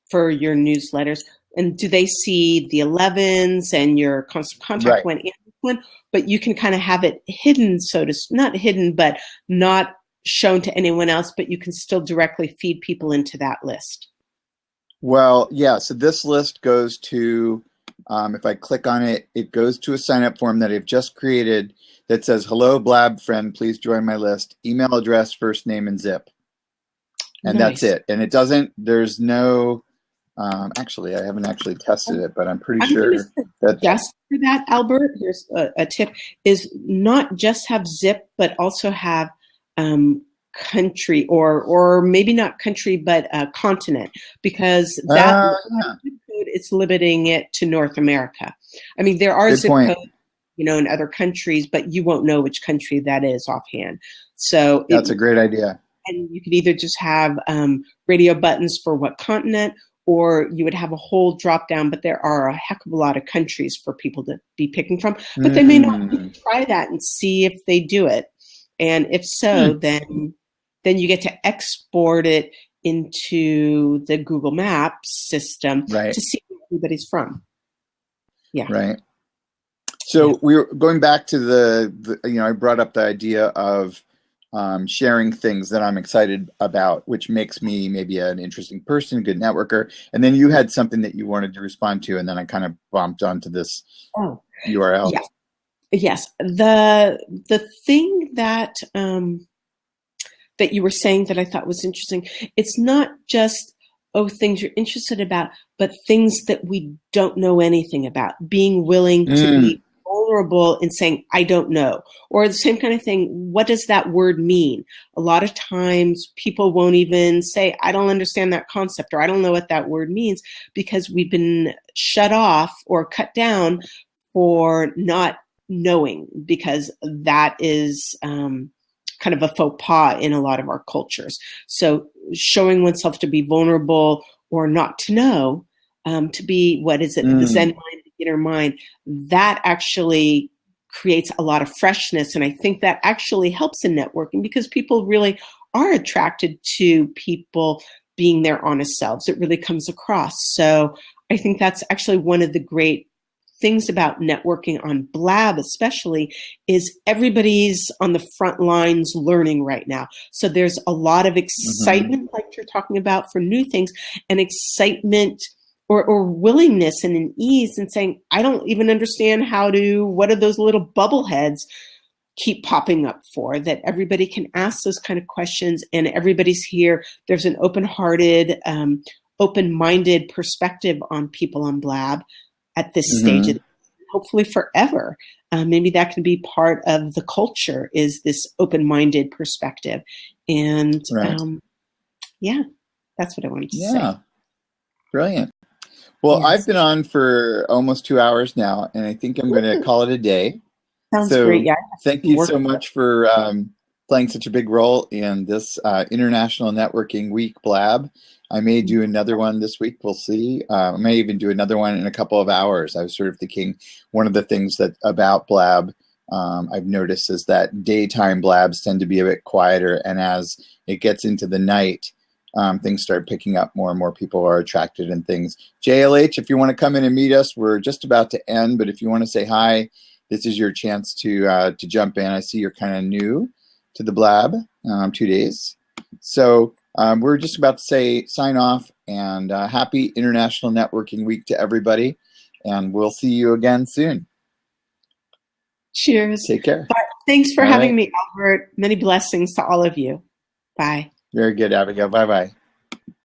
for your newsletters, and do they see the 11s and your constant contact one and one, but you can kind of have it hidden, not hidden, but not shown to anyone else, but you can still directly feed people into that list? Well, yeah. So this list goes to, if I click on it, it goes to a sign up form that I've just created that says, hello, Blab friend, please join my list. Email address, first name, and zip. And that's it. And it doesn't, there's no, actually, I haven't actually tested it, but I'm pretty sure that just for that, Albert, here's a tip, is not just have zip, but also have country or maybe not country, but continent, because that zip code is limiting it to North America. I mean, there are zip codes, in other countries, but you won't know which country that is offhand. So that's a great idea. And you could either just have radio buttons for what continent, or you would have a whole drop down, but there are a heck of a lot of countries for people to be picking from, but they may not try that and see if they do it. And if so, then you get to export it into the Google Maps system to see where everybody's from. Yeah. Right. So we were going back to the I brought up the idea of sharing things that I'm excited about, which makes me maybe an interesting person, a good networker. And then you had something that you wanted to respond to, and then I kind of bumped onto this URL. Yeah. Yes. The thing that that you were saying that I thought was interesting, it's not just things you're interested about, but things that we don't know anything about. Being willing to be vulnerable in saying, I don't know. Or the same kind of thing, what does that word mean? A lot of times people won't even say, I don't understand that concept, or I don't know what that word means, because we've been shut off or cut down for not knowing, because that is kind of a faux pas in a lot of our cultures. So showing oneself to be vulnerable or not to know, to be, what is it, the Zen mind, the inner mind, that actually creates a lot of freshness. And I think that actually helps in networking, because people really are attracted to people being their honest selves. It really comes across. So I think that's actually one of the great things about networking on Blab especially, is everybody's on the front lines learning right now. So there's a lot of excitement, like you're talking about, for new things, and excitement or willingness and an ease in saying, I don't even understand what are those little bubble heads keep popping up for, that everybody can ask those kind of questions, and everybody's here. There's an open-hearted, open-minded perspective on people on Blab at this stage, and hopefully forever. Maybe that can be part of the culture, is this open-minded perspective. And yeah, that's what I wanted to say. Yeah, brilliant. Well, yes. I've been on for almost 2 hours now, and I think I'm going to call it a day. Sounds great. Yeah. Thank you so much for playing such a big role in this International Networking Week Blab. I may do another one this week. We'll see. I may even do another one in a couple of hours. I was sort of thinking one of the things that about Blab I've noticed is that daytime Blabs tend to be a bit quieter, and as it gets into the night, things start picking up. More and more people are attracted in things. JLH, if you want to come in and meet us, we're just about to end, but if you want to say hi, this is your chance to jump in. I see you're kind of new to the Blab, 2 days. So we're just about to say sign off, and happy International Networking Week to everybody, and we'll see you again soon. Cheers. Take care. Bye. Thanks for having me, Albert. Many blessings to all of you. Bye. Very good, Abigail. Bye-bye.